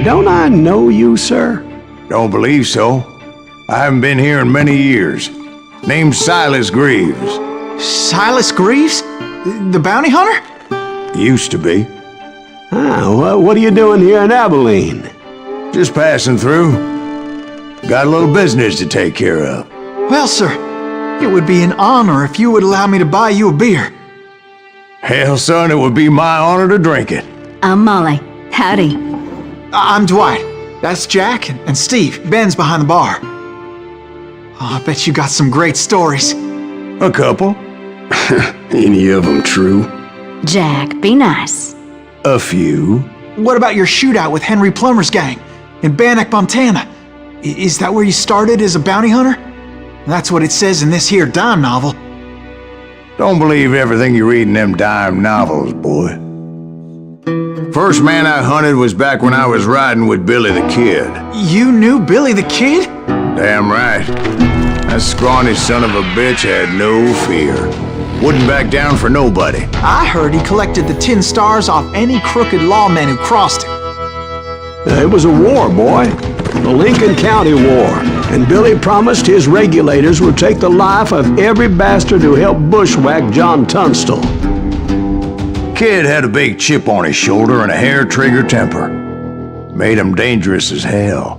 Don't I know you, sir? Don't believe so. I haven't been here in many years. Name's Silas Greaves. Silas Greaves? The bounty hunter? Used to be. What are you doing here in Abilene? Just passing through. Got a little business to take care of. Well, sir, it would be an honor if you would allow me to buy you a beer. Hell, son, it would be my honor to drink it. I'm Molly. Howdy. I'm Dwight. That's Jack and Steve. Ben's behind the bar. Oh, I bet you got some great stories. A couple. Any of them true? Jack, be nice. A few. What about your shootout with Henry Plummer's gang in Bannock, Montana? Is that where you started as a bounty hunter? That's what it says in this here dime novel. Don't believe everything you read in them dime novels, boy. First man I hunted was back when I was riding with Billy the Kid. You knew Billy the Kid? Damn right. That scrawny son of a bitch had no fear. Wouldn't back down for nobody. I heard he collected the 10 stars off any crooked lawman who crossed him. It was a war, boy. The Lincoln County War. And Billy promised his regulators would take the life of every bastard who helped bushwhack John Tunstall. Kid had a big chip on his shoulder and a hair-trigger temper. Made him dangerous as hell.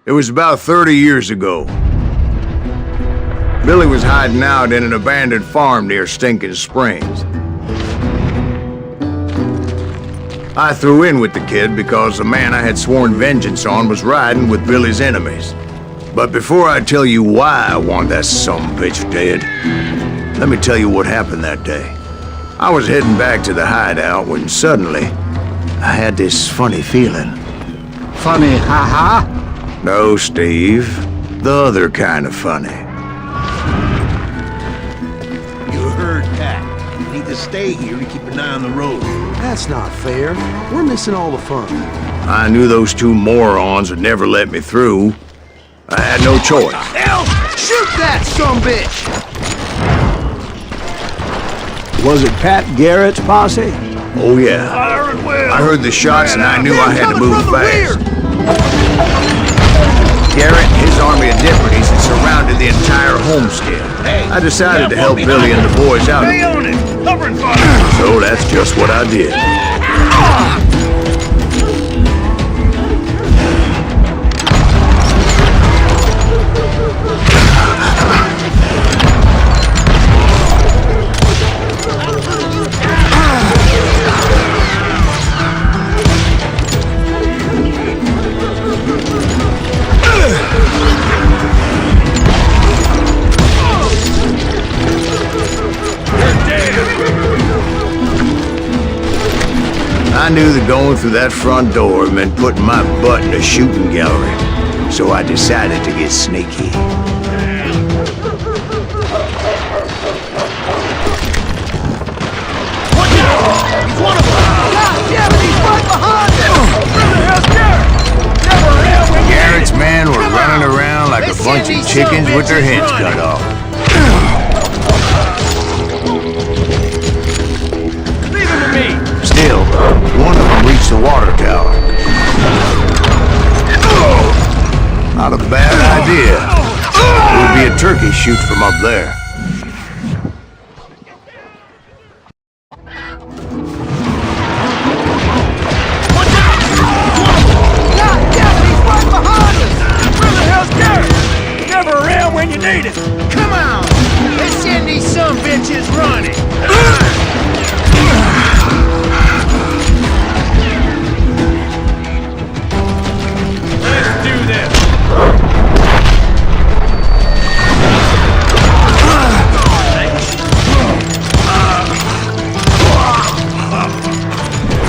It was about 30 years ago. Billy was hiding out in an abandoned farm near Stinking Springs. I threw in with the kid because the man I had sworn vengeance on was riding with Billy's enemies. But before I tell you why I want that sumbitch dead, let me tell you what happened that day. I was heading back to the hideout when suddenly I had this funny feeling. Funny, ha-ha? No, Steve. The other kind of funny. You heard that. You need to stay here to keep an eye on the road. That's not fair. We're missing all the fun. I knew those two morons would never let me through. I had no choice. Hell! Shoot that sumbitch! Was it Pat Garrett's posse? Oh, yeah. I heard the shots and I knew I had to move fast. Garrett and his army of deputies had surrounded the entire homestead. I decided to help Billy and the boys out. Stay on it! Cover and fire! So that's just what I did. I knew that going through that front door meant putting my butt in a shooting gallery, so I decided to get sneaky. Watch out! He's one of them! God damn it, he's right behind us! Where the hell's Garrett? Never hell when Garrett's men were running around like a bunch of chickens with their heads cut off. Leave him to me! Still, one of them reached the water tower. Not a bad idea. It would be a turkey shoot from up there. Watch out! God damn it, he's right behind us! Where the hell's Garrett? Never around when you need him! Come on! Let's send these sumbitches running!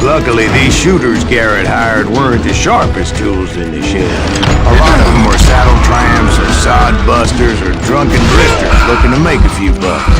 Luckily, these shooters Garrett hired weren't the sharpest tools in the shed. A lot of them were saddle tramps or sod busters or drunken drifters looking to make a few bucks.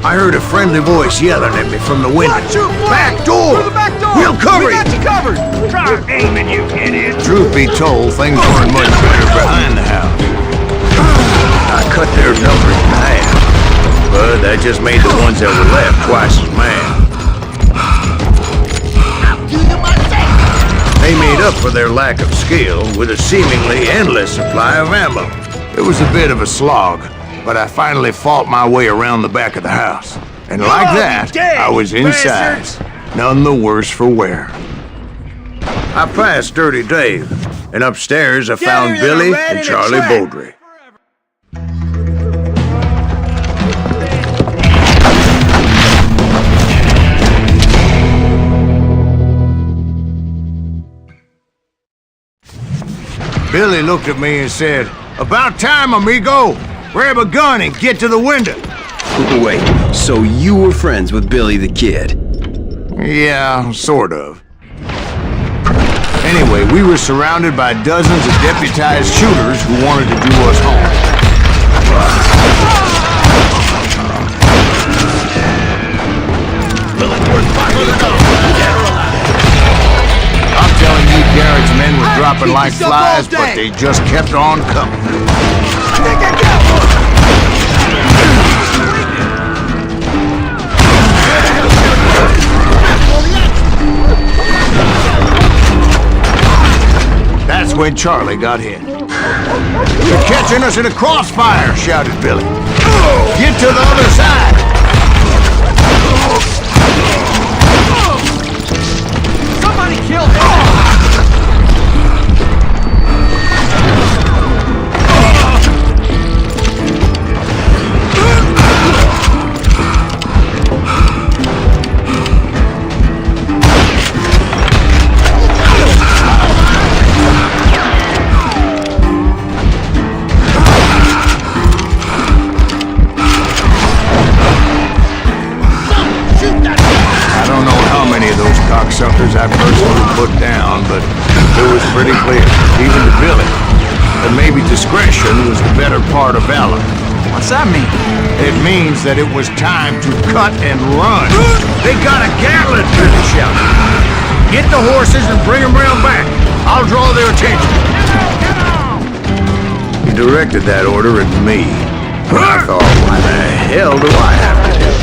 I heard a friendly voice yelling at me from the window. Back door! Through the back door! We'll cover We got you! you covered! Try aiming, you idiot! Truth be told, things weren't much better behind the house. I cut their number in half, but that just made the ones that were left twice as mad. They made up for their lack of skill with a seemingly endless supply of ammo. It was a bit of a slog, but I finally fought my way around the back of the house. And like that, I was inside, none the worse for wear. I passed Dirty Dave, and upstairs I found Billy and Charlie Beaudry. Billy looked at me and said, "About time, amigo! Grab a gun and get to the window!" Wait, so you were friends with Billy the Kid? Yeah, sort of. Anyway, we were surrounded by dozens of deputized shooters who wanted to do us harm. I'm telling you, Garrett's men were dropping like flies, but they just kept on coming. That's when Charlie got hit. "You're catching us in a crossfire!" shouted Billy. "Get to the other side!" Somebody killed him! Cocksuckers I personally put down, but it was pretty clear, even to Billy, that maybe discretion was the better part of valor. What's that mean? It means that it was time to cut and run. "They got a Gatling!" Billy shouted. "Get the horses and bring them round back. I'll draw their attention." He directed that order at me. I thought, why the hell do I have to do it?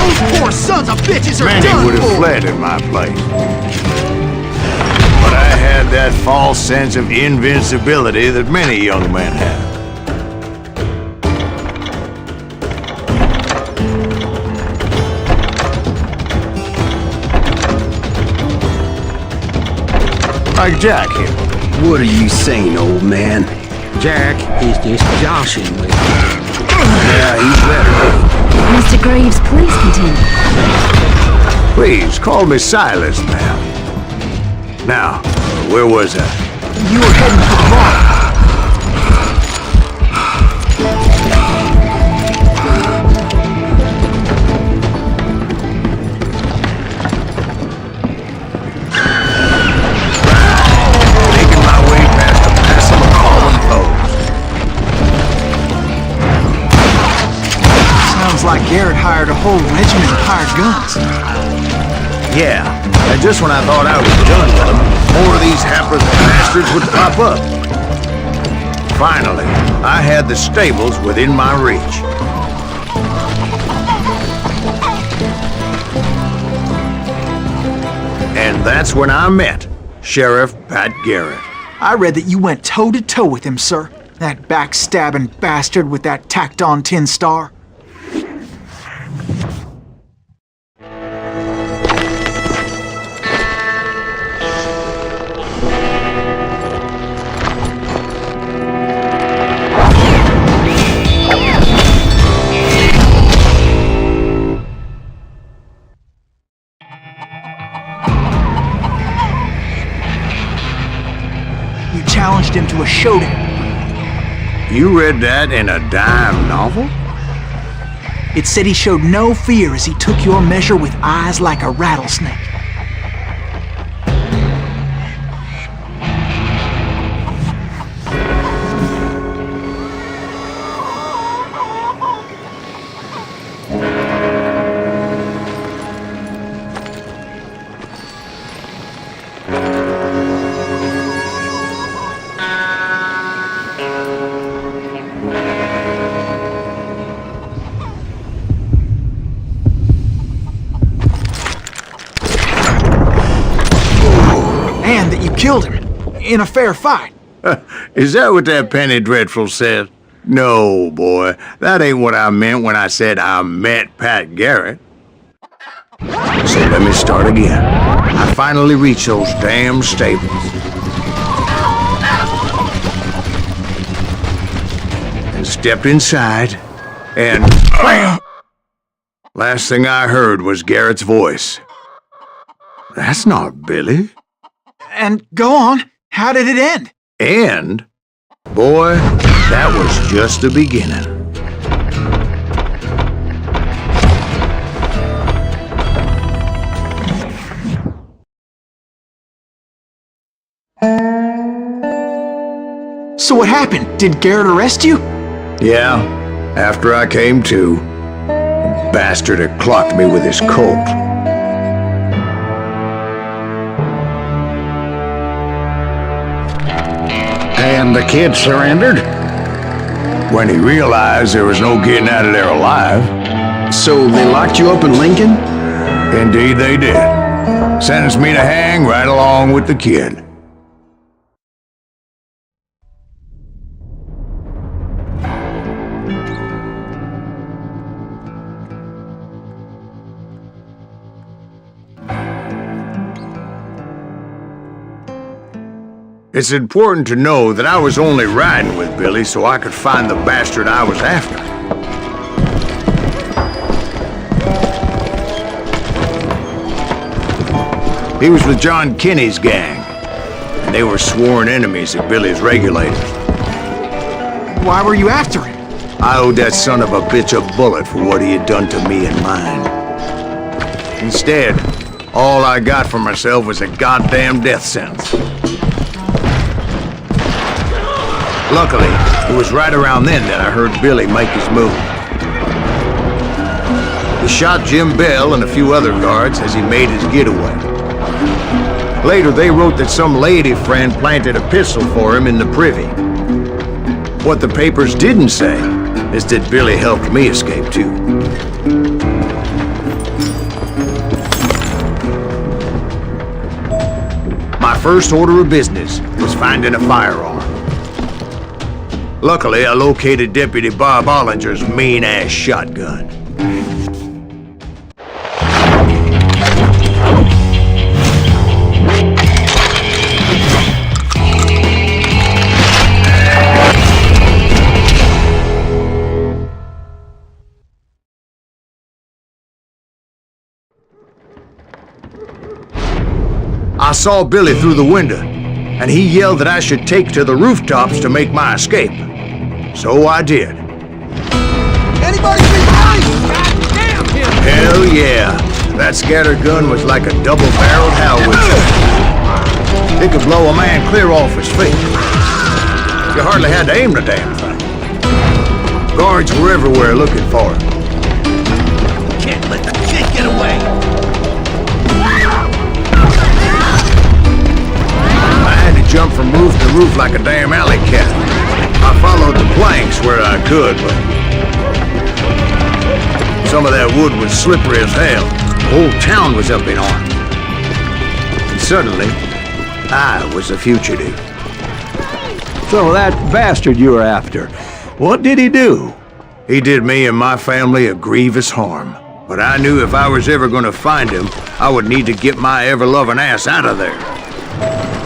Those poor sons of bitches are Many done would have for! fled in my place. But I had that false sense of invincibility that many young men have. Like Jack here. What are you saying, old man? Jack is just joshing with you. Yeah, he's better. Mr. Greaves, please continue. Please, call me Silas, ma'am. Now, where was I? You were heading for the bar. Making my way past a passel of fallen foes. Sounds like Garrett hired a whole regiment of hired guns. Yeah, and just when I thought I was done with them, more of these hapless bastards would pop up. Finally, I had the stables within my reach. And that's when I met Sheriff Pat Garrett. I read that you went toe-to-toe with him, sir. That backstabbing bastard with that tacked-on tin star. You challenged him to a showdown. You read that in a dime novel? It said he showed no fear as he took your measure with eyes like a rattlesnake. understand that you killed him in a fair fight. Is that what that penny dreadful said? No, boy. That ain't what I meant when I said I met Pat Garrett. So let me start again. I finally reached those damn stables. And stepped inside, and last thing I heard was Garrett's voice. That's not Billy. And go on, how did it end? And, boy, that was just the beginning. So what happened? Did Garrett arrest you? Yeah, after I came to, the bastard had clocked me with his Colt. And the kid surrendered? When he realized there was no getting out of there alive. So they locked you up in Lincoln? Indeed they did. Sentenced me to hang right along with the kid. It's important to know that I was only riding with Billy so I could find the bastard I was after. He was with John Kinney's gang, and they were sworn enemies of Billy's regulators. Why were you after him? I owed that son of a bitch a bullet for what he had done to me and mine. Instead, all I got for myself was a goddamn death sentence. Luckily, it was right around then that I heard Billy make his move. He shot Jim Bell and a few other guards as he made his getaway. Later, they wrote that some lady friend planted a pistol for him in the privy. What the papers didn't say is that Billy helped me escape too. My first order of business was finding a firearm. Luckily, I located Deputy Bob Ollinger's mean-ass shotgun. I saw Billy through the window, and he yelled that I should take to the rooftops to make my escape. So I did. Anybody see behind you? Goddamn him! Hell yeah! That scatter gun was like a double-barreled howitzer. It could blow a man clear off his feet. You hardly had to aim the damn thing. Guards were everywhere looking for him. Can't let the kid get away! I had to jump from roof to roof like a damn alley cat. I followed the planks where I could, but some of that wood was slippery as hell. The whole town was up in arms. And suddenly, I was a fugitive. So that bastard you were after, what did he do? He did me and my family a grievous harm. But I knew if I was ever going to find him, I would need to get my ever-loving ass out of there.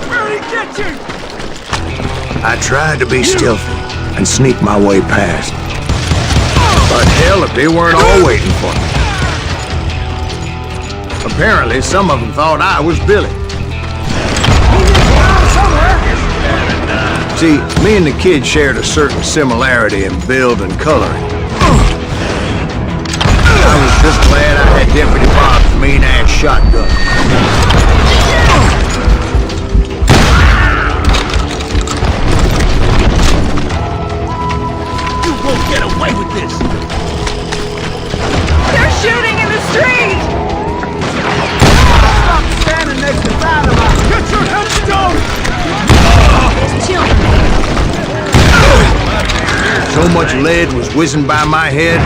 Where'd he get you? I tried to be stealthy and sneak my way past. But hell, if they weren't all waiting for me. Apparently, some of them thought I was Billy. See, me and the kid shared a certain similarity in build and coloring. I was just glad I had Deputy Bob's mean-ass shotgun. Get away with this! They're shooting in the street! Stop standing next to dynamite! Get your headstone! So much lead was whizzing by my head,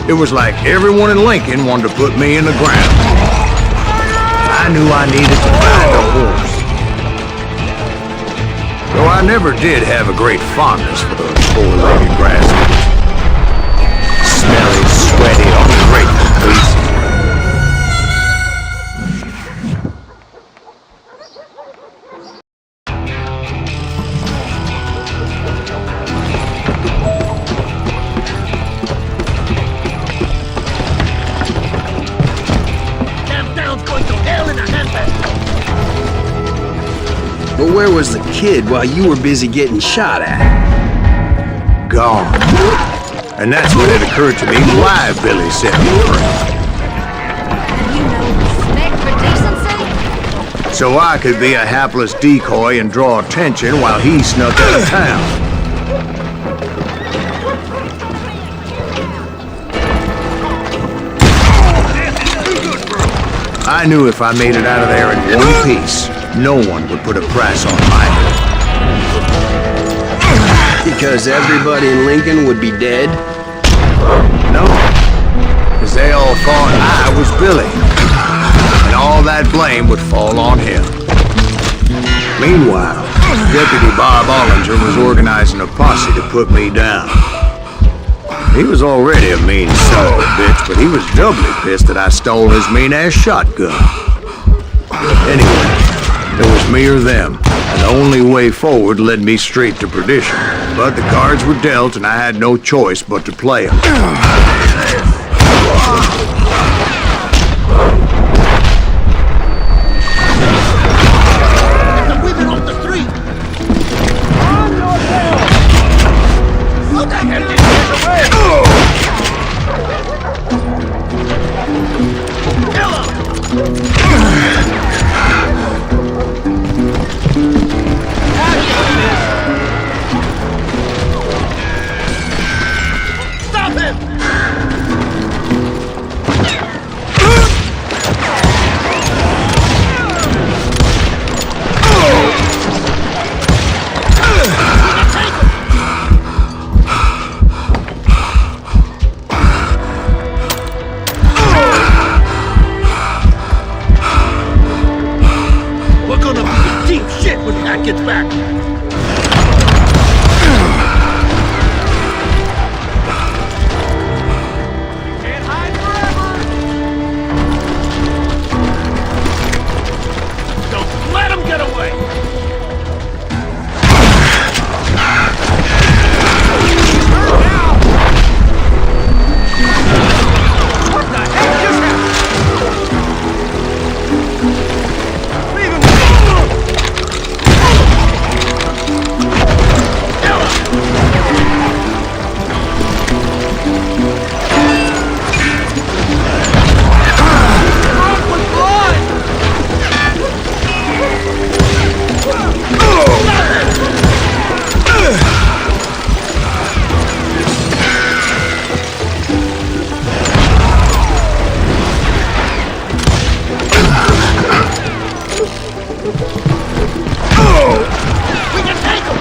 it was like everyone in Lincoln wanted to put me in the ground. I knew I needed to find a horse. never did have a great fondness for those four-legged grasshoppers. Smelly, sweaty, ungrateful beasts. But where was the kid while you were busy getting shot at? Gone. And that's when it occurred to me why Billy set me free. Respect for decency? So I could be a hapless decoy and draw attention while he snuck out of town. I knew if I made it out of there in one piece, no one would put a price on my head. Because everybody in Lincoln would be dead? No, because they all thought I was Billy, and all that blame would fall on him. Meanwhile, Deputy Bob Ollinger was organizing a posse to put me down. He was already a mean son of a bitch, but he was doubly pissed that I stole his mean-ass shotgun. Anyway, it was me or them, and the only way forward led me straight to perdition. But the cards were dealt, and I had no choice but to play them. The women on the street! On your tail! What the hell did you get away? Kill him! Stop him! We're gonna be in deep shit when Pat gets back! Can't hide forever! Don't let him get away! What the heck just happened? Leave him alone! Kill him! Drunk with blood! We can take him!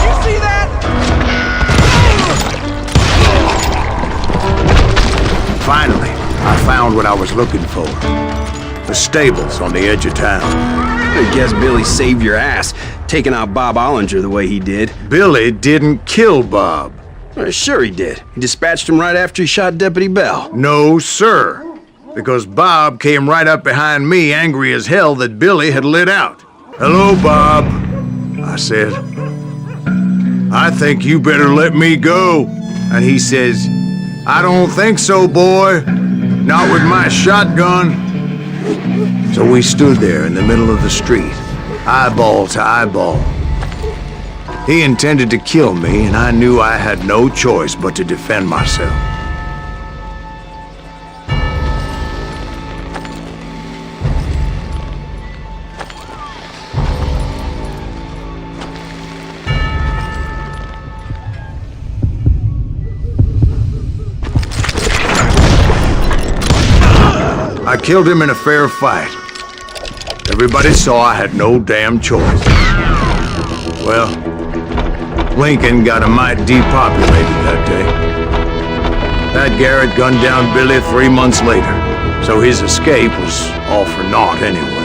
You see that? Finally, I found what I was looking for. The stables on the edge of town. I guess Billy saved your ass, taking out Bob Ollinger the way he did. Billy didn't kill Bob. Well, sure he did. He dispatched him right after he shot Deputy Bell. No, sir. Because Bob came right up behind me, angry as hell that Billy had lit out. "Hello, Bob," I said. "I think you better let me go." And he says, "I don't think so, boy. Not with my shotgun." So we stood there in the middle of the street, eyeball to eyeball. He intended to kill me, and I knew I had no choice but to defend myself. I killed him in a fair fight. Everybody saw I had no damn choice. Well, Lincoln got a mite depopulated that day. That Garrett gunned down Billy 3 months later, so his escape was all for naught anyway.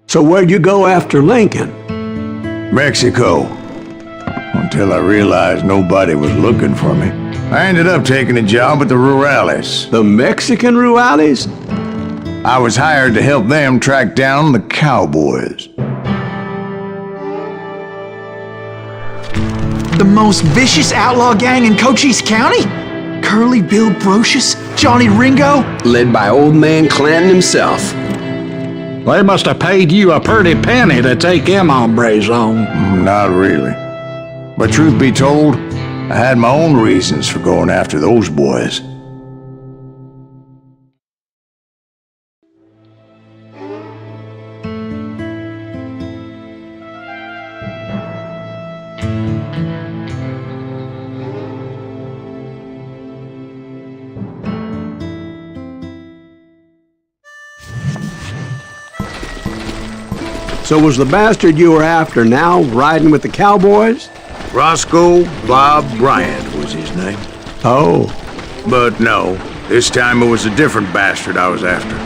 So where'd you go after Lincoln? Mexico. Until I realized nobody was looking for me. I ended up taking a job at the Rurales. The Mexican Rurales? I was hired to help them track down the cowboys. The most vicious outlaw gang in Cochise County? Curly Bill Brocious? Johnny Ringo? Led by old man Clanton himself. They must have paid you a pretty penny to take them hombres on. Not really. But truth be told, I had my own reasons for going after those boys. So was the bastard you were after now riding with the cowboys? Roscoe Bob Bryant was his name. Oh. But no, this time it was a different bastard I was after.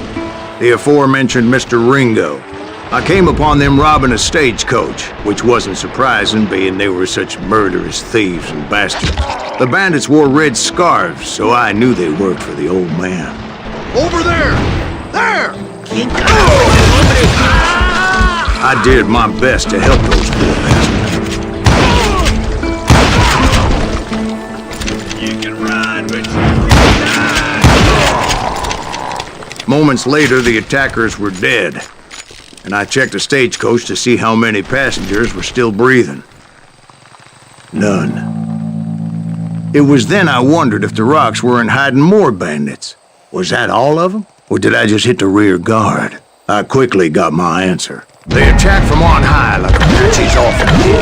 The aforementioned Mr. Ringo. I came upon them robbing a stagecoach, which wasn't surprising, being they were such murderous thieves and bastards. The bandits wore red scarves, so I knew they worked for the old man. Over there! There! I did my best to help those poor bastards. You can run, but you Moments later, the attackers were dead, and I checked the stagecoach to see how many passengers were still breathing. None. It was then I wondered if the rocks weren't hiding more bandits. Was that all of them? Or did I just hit the rear guard? I quickly got my answer. They attacked from on high like Apaches often do.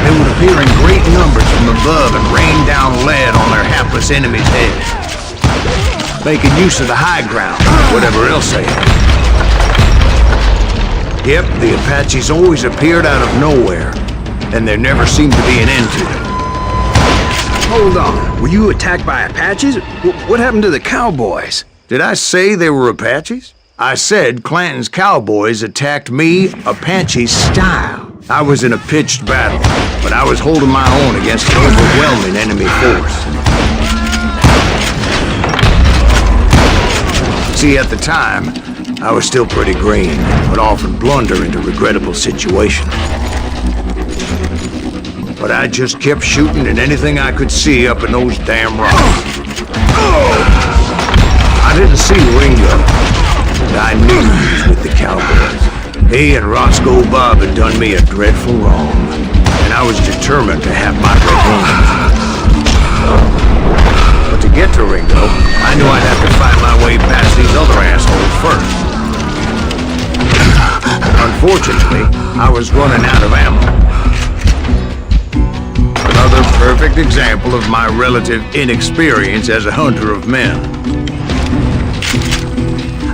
They would appear in great numbers from above and rain down lead on their hapless enemies' heads, making use of the high ground, whatever else they had. Yep, the Apaches always appeared out of nowhere, and there never seemed to be an end to them. Hold on. Were you attacked by Apaches? What happened to the cowboys? Did I say they were Apaches? I said Clanton's cowboys attacked me Apache style. I was in a pitched battle, but I was holding my own against an overwhelming enemy force. See, at the time, I was still pretty green, would often blunder into regrettable situations. But I just kept shooting at anything I could see up in those damn rocks. I didn't see Ringo, but I knew he was with the cowboys. He and Roscoe Bob had done me a dreadful wrong, and I was determined to have my revenge. But to get to Ringo, I knew I'd have to find my way past these other assholes first. Unfortunately, I was running out of ammo. Another perfect example of my relative inexperience as a hunter of men.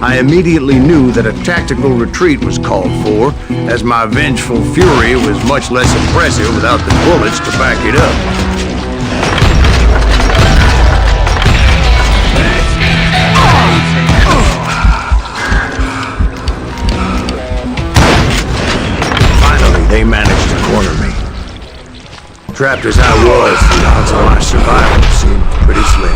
I immediately knew that a tactical retreat was called for, as my vengeful fury was much less impressive without the bullets to back it up. Finally, they managed to corner me. Trapped as I was, the odds of my survival seemed pretty slim.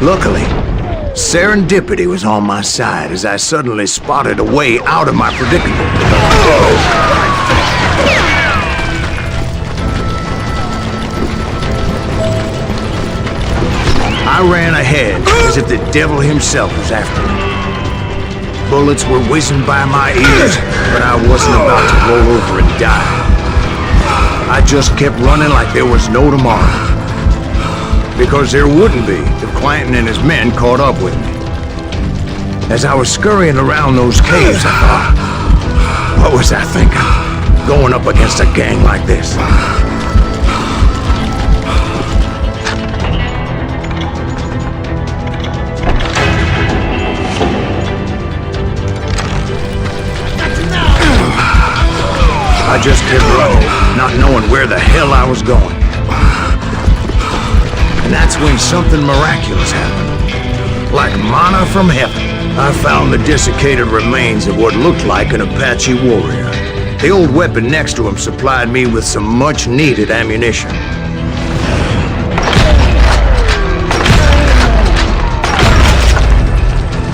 Luckily, serendipity was on my side as I suddenly spotted a way out of my predicament. I ran ahead as if the devil himself was after me. Bullets were whizzing by my ears, but I wasn't about to roll over and die. I just kept running like there was no tomorrow. Because there wouldn't be if Clanton and his men caught up with me. As I was scurrying around those caves, I thought, what was I thinking? Going up against a gang like this? I just kept running, not knowing where the hell I was going. And that's when something miraculous happened. Like manna from heaven, I found the desiccated remains of what looked like an Apache warrior. The old weapon next to him supplied me with some much-needed ammunition.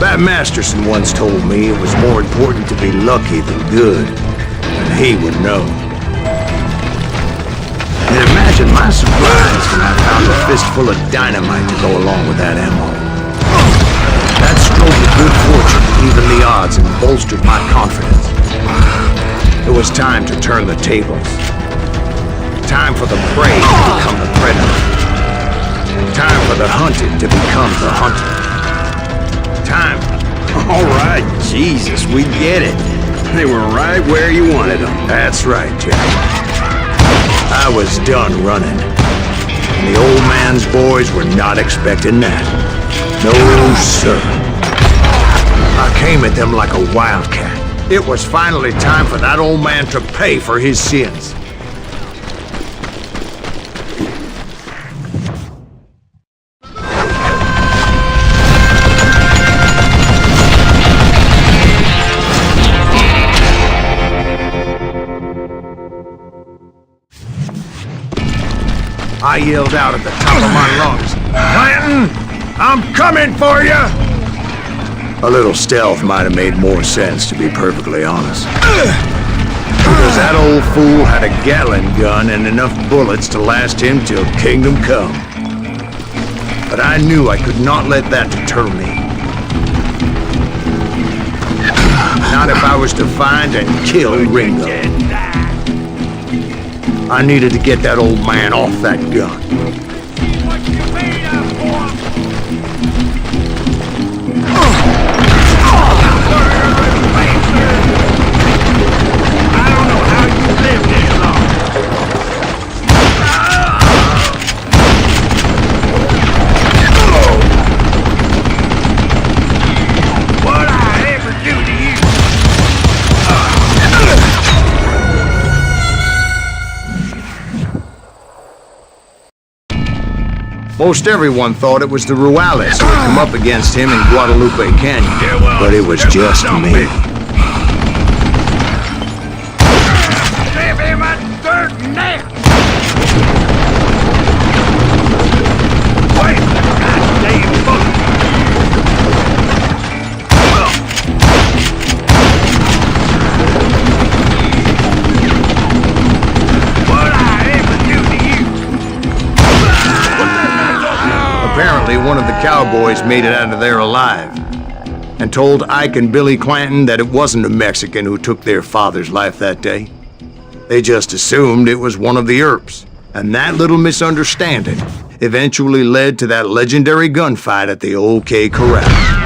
Bat Masterson once told me it was more important to be lucky than good, and he would know. And imagine my surprise when I found a fistful of dynamite to go along with that ammo. That stroke of good fortune evened the odds and bolstered my confidence. It was time to turn the tables. Time for the prey to become the predator. Time for the hunted to become the hunted. Time. All right, Jesus, we get it. They were right where you wanted them. That's right, Jack. I was done running. And the old man's boys were not expecting that. No, sir. I came at them like a wildcat. It was finally time for that old man to pay for his sins. I yelled out at the top of my lungs, "Clanton, I'm coming for you!" A little stealth might have made more sense, to be perfectly honest. Because that old fool had a Gatling gun and enough bullets to last him till kingdom come. But I knew I could not let that deter me. Not if I was to find and kill Ringo. I needed to get that old man off that gun. I don't know how you lived this long. What'd I ever do to you? Most everyone thought it was the Juarez who had come up against him in Guadalupe Canyon, but it was just me. Give him a apparently one of the cowboys made it out of there alive and told Ike and Billy Clanton that it wasn't a Mexican who took their father's life that day. They just assumed it was one of the Earps, and that little misunderstanding eventually led to that legendary gunfight at the OK Corral.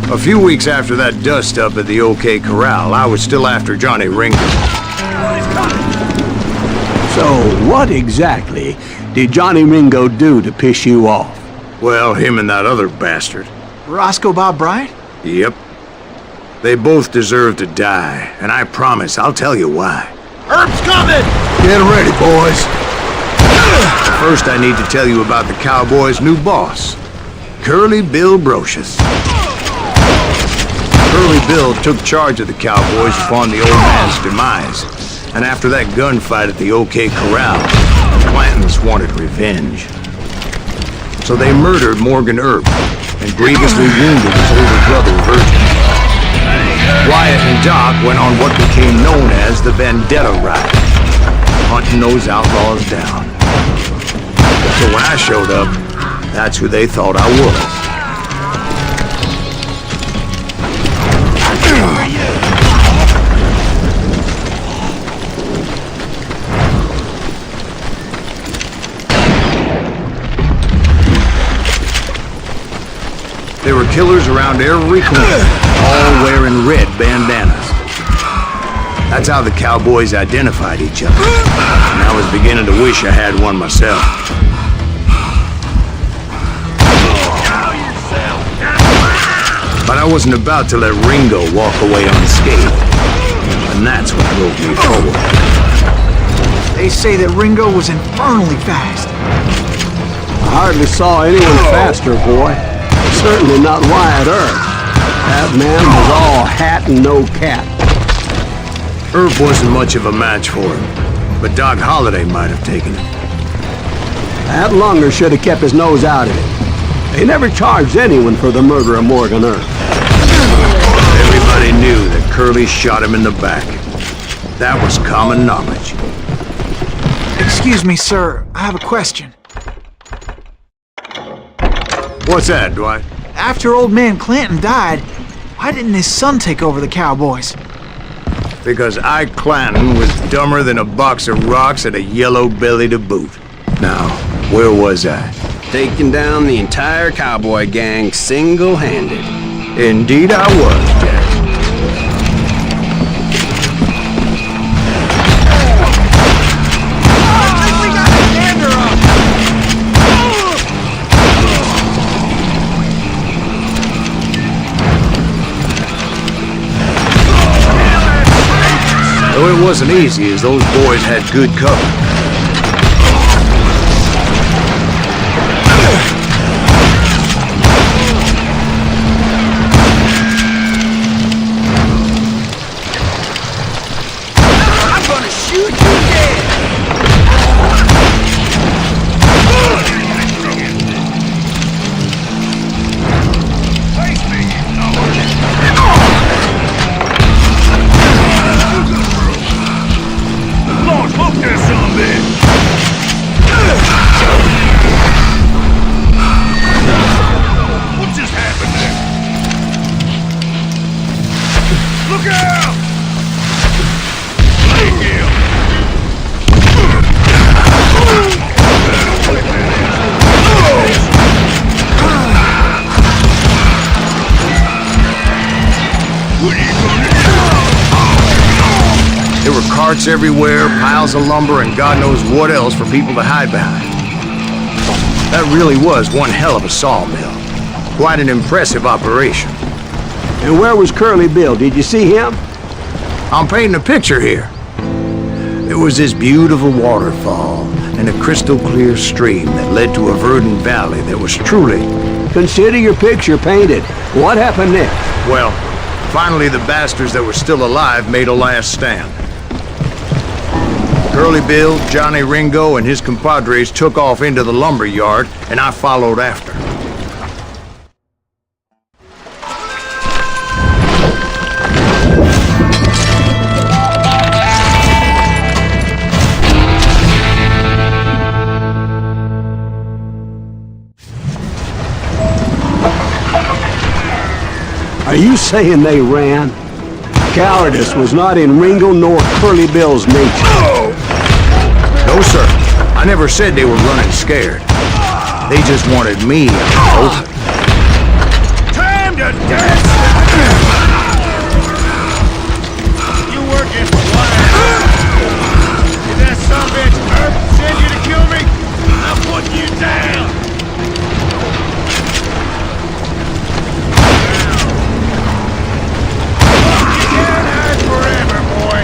A few weeks after that dust-up at the OK Corral, I was still after Johnny Ringo. So, what exactly did Johnny Ringo do to piss you off? Well, him and that other bastard. Roscoe Bob Bryant? Yep. They both deserve to die, and I promise I'll tell you why. Herb's coming! Get ready, boys. First, I need to tell you about the Cowboys' new boss, Curly Bill Brocious. Curly Bill took charge of the Cowboys upon the old man's demise, and after that gunfight at the OK Corral, the Clantons wanted revenge. So they murdered Morgan Earp and grievously wounded his older brother, Virgin. Wyatt and Doc went on what became known as the Vendetta Ride, hunting those outlaws down. So when I showed up, that's who they thought I was. There were killers around every corner, all wearing red bandanas. That's how the Cowboys identified each other, and I was beginning to wish I had one myself. But I wasn't about to let Ringo walk away unscathed, and that's what drove me forward. They say that Ringo was infernally fast. I hardly saw anyone faster, boy. Certainly not Wyatt Earp. That man was all hat and no cap. Earp wasn't much of a match for him, but Doc Holliday might have taken it. That Lunger should have kept his nose out of it. They never charged anyone for the murder of Morgan Earp. Everybody knew that Curly shot him in the back. That was common knowledge. Excuse me, sir. I have a question. What's that, Dwight? After old man Clanton died, why didn't his son take over the Cowboys? Because Ike Clanton was dumber than a box of rocks and a yellow belly to boot. Now, where was I? Taking down the entire cowboy gang single-handed. Indeed I was, Jack. Though it wasn't easy, as those boys had good cover. I'm gonna shoot you dead! Face me, Lord, look there, son of a bitch! What just happened there? Look out! Thank you! What are you gonna do? There were carts everywhere, piles of lumber, and God knows what else for people to hide behind. That really was one hell of a sawmill. Quite an impressive operation. And where was Curly Bill? Did you see him? I'm painting a picture here. There was this beautiful waterfall and a crystal clear stream that led to a verdant valley that was truly Consider your picture painted. What happened next? Well, finally the bastards that were still alive made a last stand. Curly Bill, Johnny Ringo, and his compadres took off into the lumber yard, and I followed after. Are you saying they ran? Cowardice was not in Ringo nor Curly Bill's nature. No, sir. I never said they were running scared. They just wanted me, I hope. Time to dance! You working for what? Did that son of a bitch Earth send you to kill me? I'm putting you down! You can't hide forever, boy!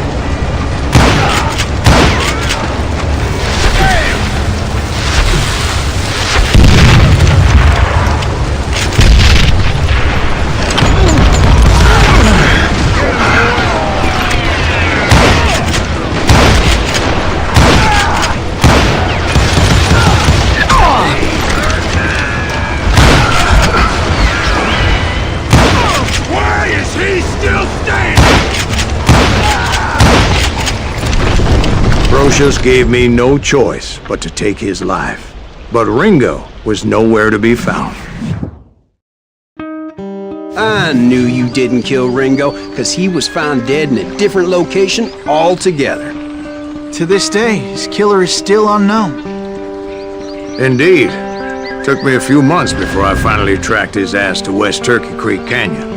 Just gave me no choice but to take his life. But Ringo was nowhere to be found. I knew you didn't kill Ringo, because he was found dead in a different location altogether. To this day, his killer is still unknown. Indeed. Took me a few months before I finally tracked his ass to West Turkey Creek Canyon.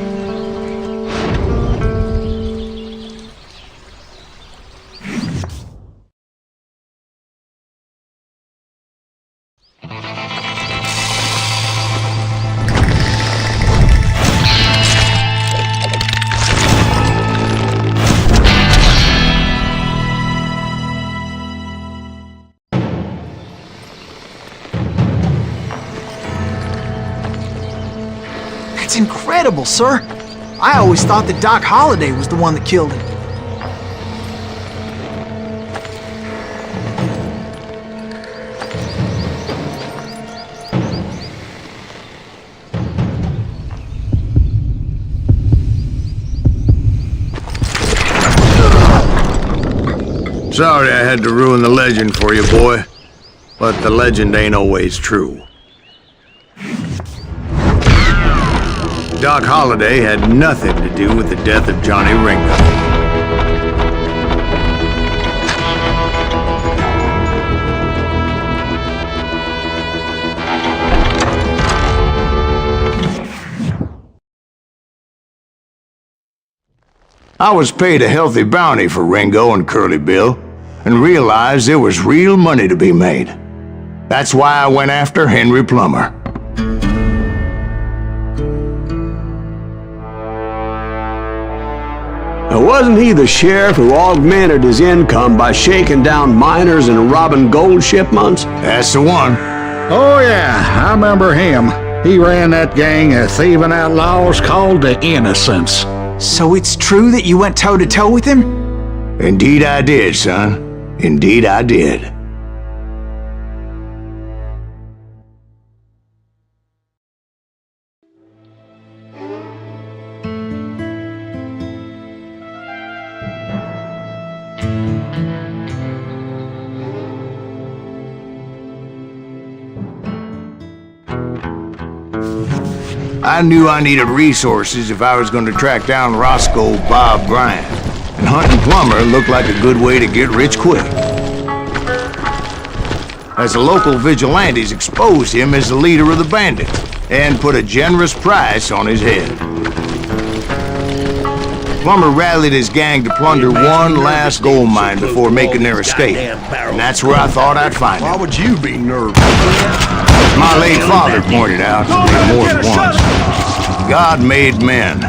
That's incredible, sir. I always thought that Doc Holliday was the one that killed him. Sorry I had to ruin the legend for you, boy. But the legend ain't always true. Doc Holliday had nothing to do with the death of Johnny Ringo. I was paid a healthy bounty for Ringo and Curly Bill, and realized there was real money to be made. That's why I went after Henry Plummer. Wasn't he the sheriff who augmented his income by shaking down miners and robbing gold shipments? That's the one. Oh, yeah, I remember him. He ran that gang of thieving outlaws called the Innocents. So it's true that you went toe-to-toe with him? Indeed I did, son. Indeed I did. I knew I needed resources if I was going to track down Roscoe Bob Bryant, and hunting Plummer looked like a good way to get rich quick. As the local vigilantes exposed him as the leader of the bandits, and put a generous price on his head. Plummer rallied his gang to plunder one last gold mine before making their escape, and that's where I thought I'd find him. Why would you be nervous? My late father pointed out to me more than once. God made men.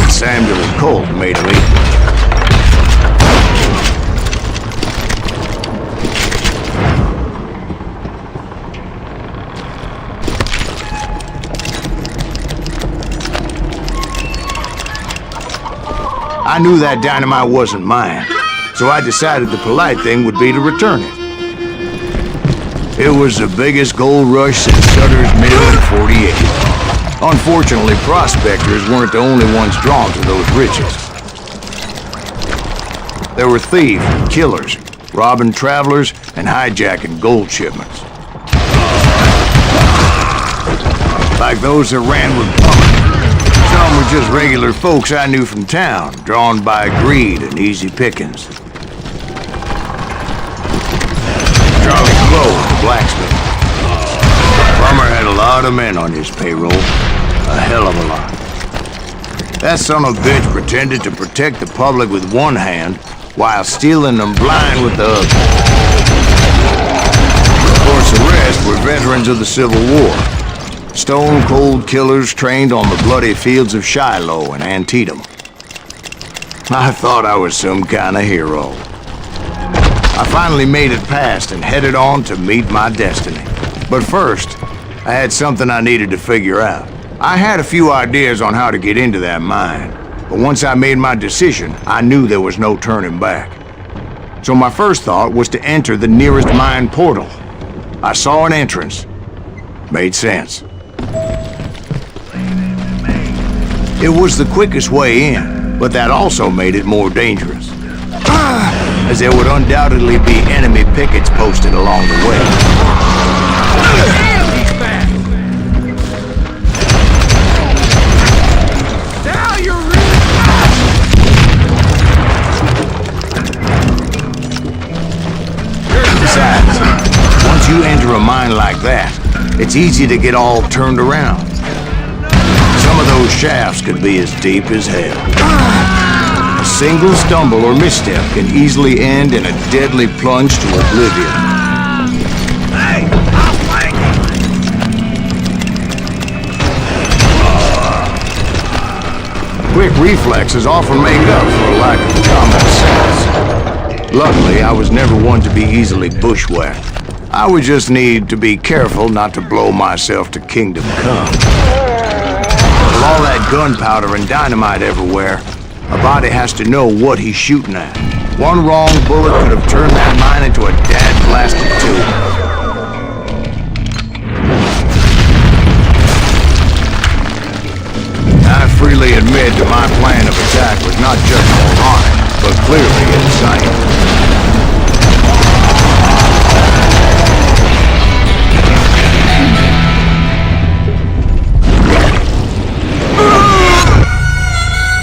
Samuel Colt made them equal. I knew that dynamite wasn't mine, so I decided the polite thing would be to return it. It was the biggest gold rush since Sutter's Mill in '48. Unfortunately, prospectors weren't the only ones drawn to those riches. There were thieves and killers, robbing travelers and hijacking gold shipments. Like those that ran with Plummer. Some were just regular folks I knew from town, drawn by greed and easy pickings. Charlie Clow, the blacksmith. Plummer had a lot of men on his payroll. A hell of a lot. That son of a bitch pretended to protect the public with one hand while stealing them blind with the other. Of course, the rest were veterans of the Civil War. Stone-cold killers trained on the bloody fields of Shiloh and Antietam. I thought I was some kind of hero. I finally made it past and headed on to meet my destiny. But first, I had something I needed to figure out. I had a few ideas on how to get into that mine, but once I made my decision, I knew there was no turning back. So my first thought was to enter the nearest mine portal. I saw an entrance. Made sense. It was the quickest way in, but that also made it more dangerous, as there would undoubtedly be enemy pickets posted along the way. Damn, he's back! Now you're really Besides, once you enter a mine like that, it's easy to get all turned around. Some of those shafts could be as deep as hell. A single stumble or misstep can easily end in a deadly plunge to oblivion. Hey, I'll flank you! Quick reflexes often make up for a lack of common sense. Luckily, I was never one to be easily bushwhacked. I would just need to be careful not to blow myself to kingdom come. With all that gunpowder and dynamite everywhere, a body has to know what he's shooting at. One wrong bullet could have turned that mine into a dad-blasted tube. I freely admit that my plan of attack was not just moronic, but clearly insane.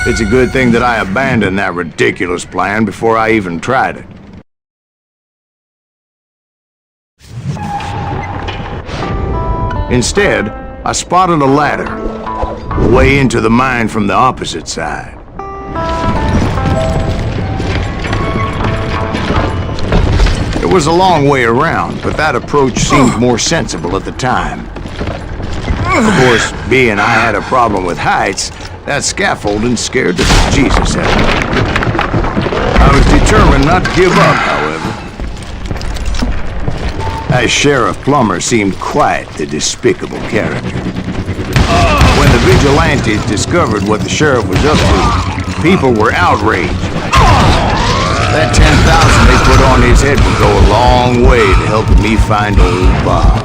It's a good thing that I abandoned that ridiculous plan before I even tried it. Instead, I spotted a ladder, a way into the mine from the opposite side. It was a long way around, but that approach seemed more sensible at the time. Of course, being I had a problem with heights, that scaffolding scared the Jesus out of me. I was determined not to give up, however. As Sheriff Plummer seemed quite the despicable character. When the vigilantes discovered what the sheriff was up to, people were outraged. That 10,000 they put on his head would go a long way to helping me find old Bob.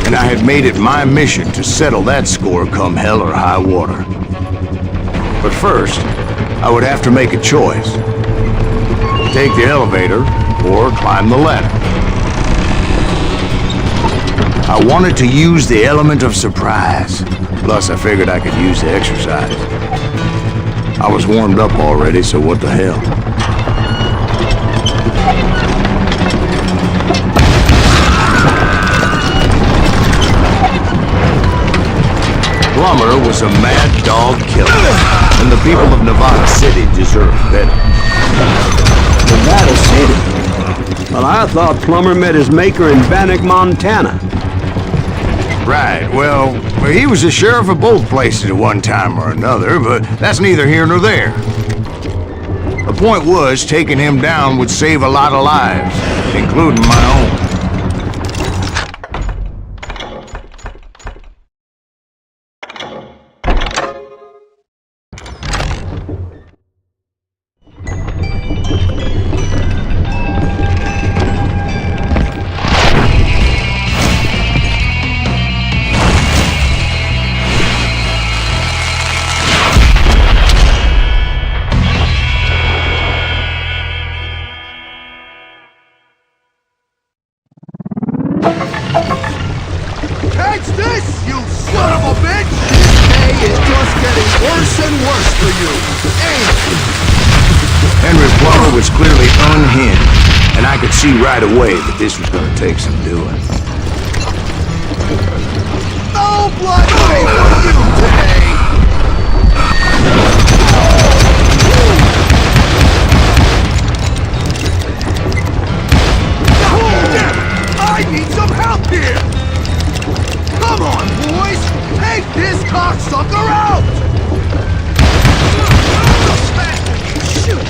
And I had made it my mission to settle that score come hell or high water. But first, I would have to make a choice. Take the elevator or climb the ladder. I wanted to use the element of surprise. Plus, I figured I could use the exercise. I was warmed up already, so what the hell? Plummer was a mad dog killer, and the people of Nevada City deserved better. Nevada City? Well, I thought Plummer met his maker in Bannock, Montana. Right, well, he was the sheriff of both places at one time or another, but that's neither here nor there. The point was, taking him down would save a lot of lives, including my own. Catch this, you son of a bitch! This day is just getting worse and worse for you. Henry Plummer was clearly unhinged, and I could see right away that this was going to take some doing. No blood money for you today! I need some help here! Come on, boys! Take this cocksucker out! Shoot!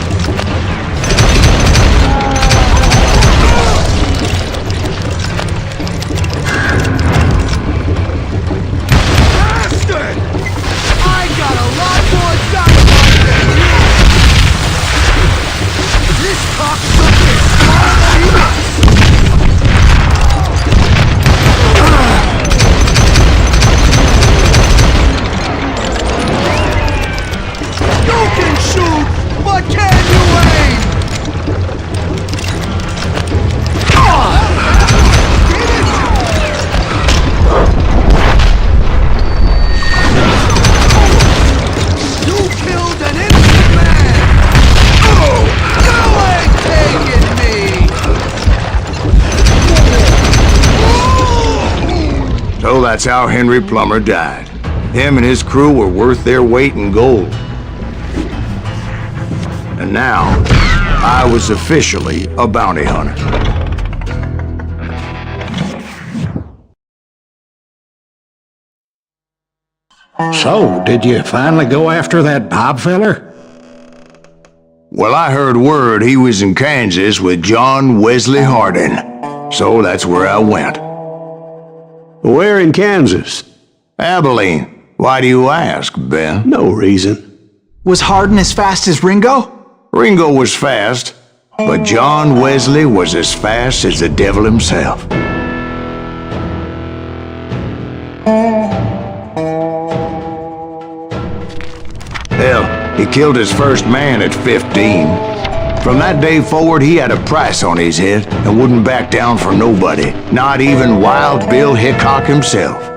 Bastard! I got a lot more dynamite than you! This cocksucker is smarter than he looks! You can shoot, but can you aim? Get it? You killed an innocent man! You ain't taking me! So that's how Henry Plummer died. Him and his crew were worth their weight in gold. And now, I was officially a bounty hunter. So, did you finally go after that Bob feller? Well, I heard word he was in Kansas with John Wesley Hardin. So that's where I went. Where in Kansas? Abilene. Why do you ask, Ben? No reason. Was Hardin as fast as Ringo? Ringo was fast, but John Wesley was as fast as the devil himself. Hell, he killed his first man at 15. From that day forward, he had a price on his head and wouldn't back down for nobody, not even Wild Bill Hickok himself.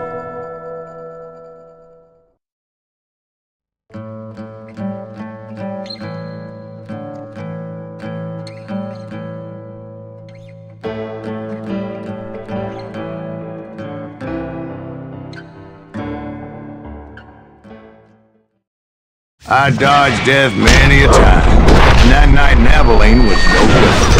I dodged death many a time, and that night in Abilene was no different.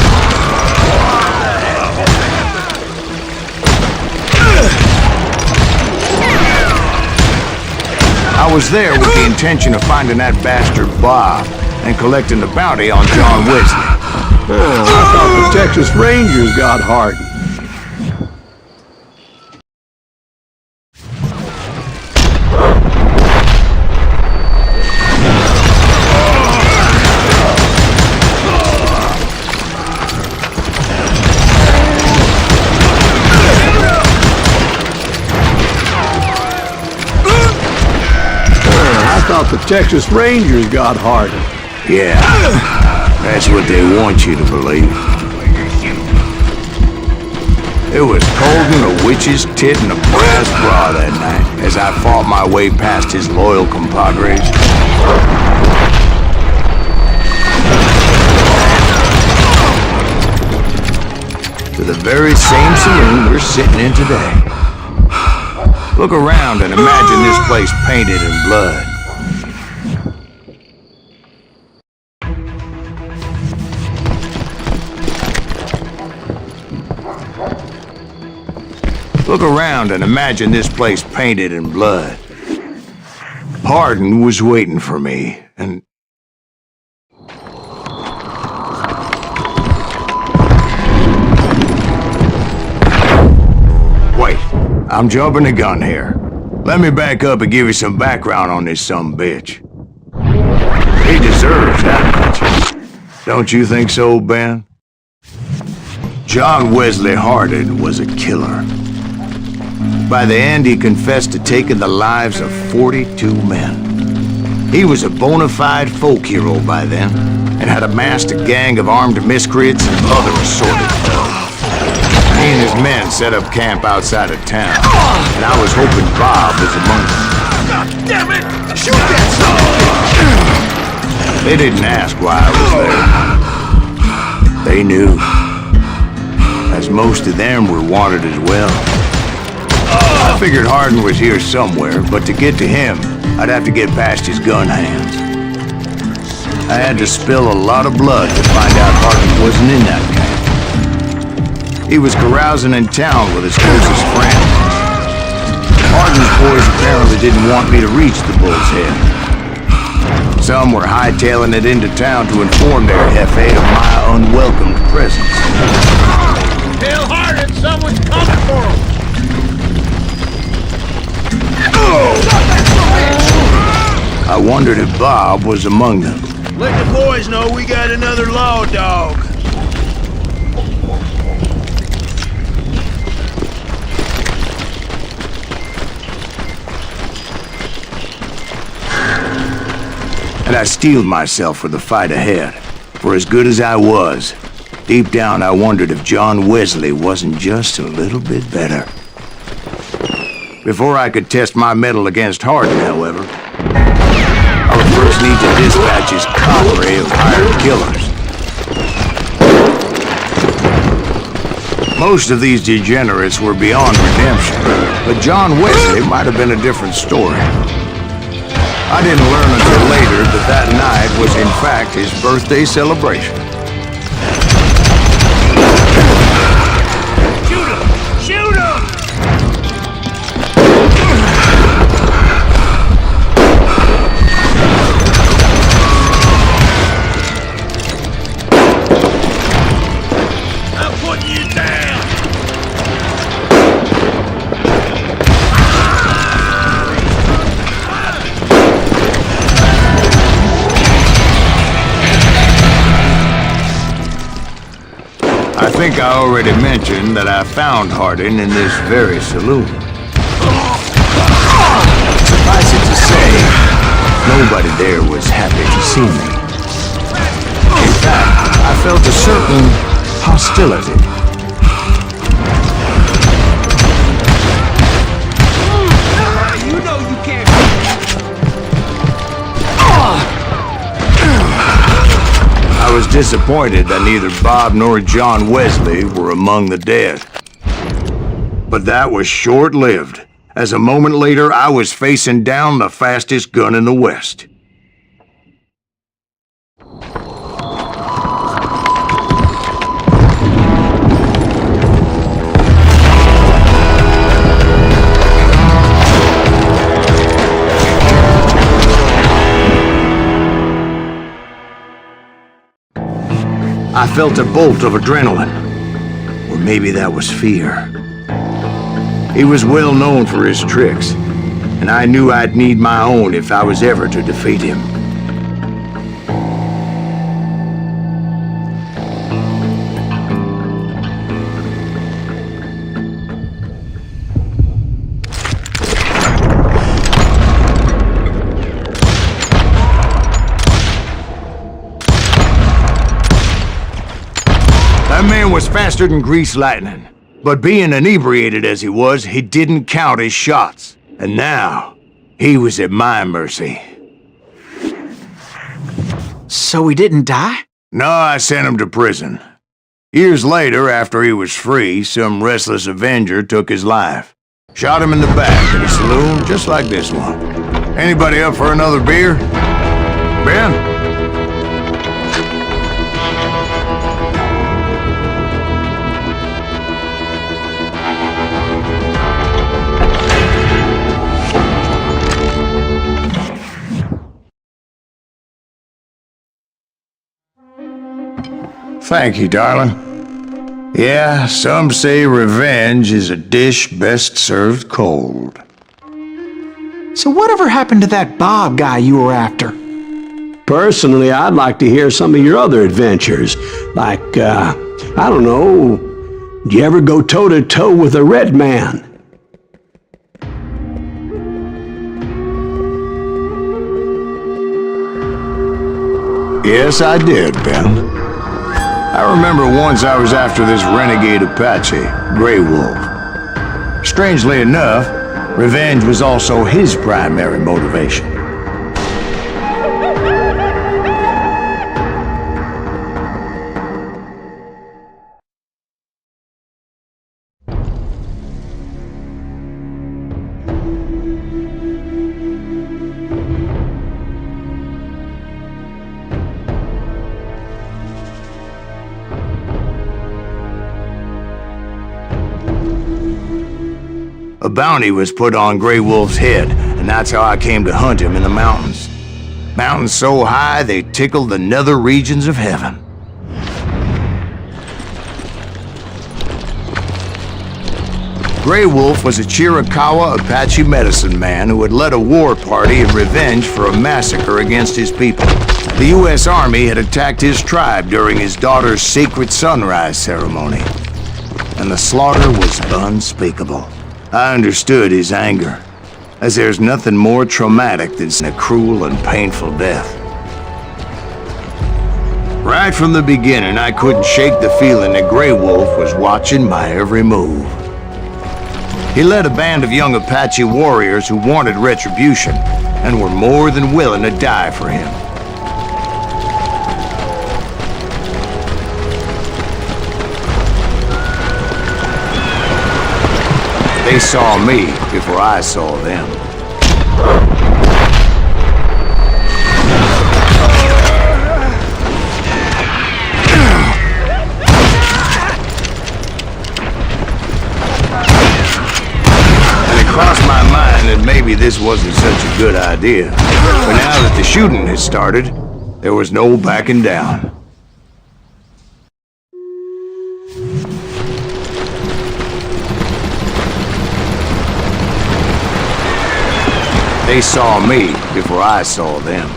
I was there with the intention of finding that bastard Bob and collecting the bounty on John Wesley. I thought the Texas Rangers got Hardin. The Texas Rangers got Hardin. Yeah, that's what they want you to believe. It was cold in a witch's tit and a brass bra that night as I fought my way past his loyal compadres. To the very same saloon we're sitting in today. Look around and imagine this place painted in blood. Look around and imagine this place painted in blood. Hardin was waiting for me, and... Wait, I'm jumping the gun here. Let me back up and give you some background on this sumbitch. He deserves that much. Don't you think so, Ben? John Wesley Hardin was a killer. By the end, he confessed to taking the lives of 42 men. He was a bona fide folk hero by then, and had amassed a gang of armed miscreants and other assorted thugs. He and his men set up camp outside of town, and I was hoping Bob was among them. God damn it! Shoot that son of a bitch! They didn't ask why I was there. They knew, as most of them were wanted as well. I figured Hardin was here somewhere, but to get to him, I'd have to get past his gun hands. I had to spill a lot of blood to find out Hardin wasn't in that camp. He was carousing in town with his closest friend. Hardin's boys apparently didn't want me to reach the Bull's Head. Some were hightailing it into town to inform their Hefe of my unwelcome presence. Tell Hardin someone's coming for him! I wondered if Bob was among them. Let the boys know we got another law dog. And I steeled myself for the fight ahead. For as good as I was, deep down I wondered if John Wesley wasn't just a little bit better. Before I could test my mettle against Hardin, however, I would first need to dispatch his cadre of hired killers. Most of these degenerates were beyond redemption, but John Wesley might have been a different story. I didn't learn until later that that night was in fact his birthday celebration. Shoot him! Shoot him! I'm putting you down! I think I already mentioned that I found Hardin in this very saloon. Suffice it to say, nobody there was happy to see me. In fact, I felt a certain hostility. You know you can't... I was disappointed that neither Bob nor John Wesley were among the dead. But that was short-lived, as a moment later I was facing down the fastest gun in the West. I felt a bolt of adrenaline, or maybe that was fear. He was well known for his tricks, and I knew I'd need my own if I was ever to defeat him. That man was faster than greased lightning, but being inebriated as he was, he didn't count his shots. And now, he was at my mercy. So he didn't die? No, I sent him to prison. Years later, after he was free, some restless Avenger took his life. Shot him in the back in a saloon just like this one. Anybody up for another beer? Ben? Thank you, darling. Yeah, some say revenge is a dish best served cold. So whatever happened to that Bob guy you were after? Personally, I'd like to hear some of your other adventures. Like, I don't know, did you ever go toe-to-toe with a red man? Yes, I did, Ben. I remember once I was after this renegade Apache, Grey Wolf. Strangely enough, revenge was also his primary motivation. A bounty was put on Grey Wolf's head, and that's how I came to hunt him in the mountains. Mountains so high they tickled the nether regions of heaven. Grey Wolf was a Chiricahua Apache medicine man who had led a war party in revenge for a massacre against his people. The U.S. Army had attacked his tribe during his daughter's sacred sunrise ceremony, and the slaughter was unspeakable. I understood his anger, as there's nothing more traumatic than a cruel and painful death. Right from the beginning, I couldn't shake the feeling that Grey Wolf was watching my every move. He led a band of young Apache warriors who wanted retribution and were more than willing to die for him. They saw me before I saw them. And it crossed my mind that maybe this wasn't such a good idea. But now that the shooting had started, there was no backing down. They saw me before I saw them.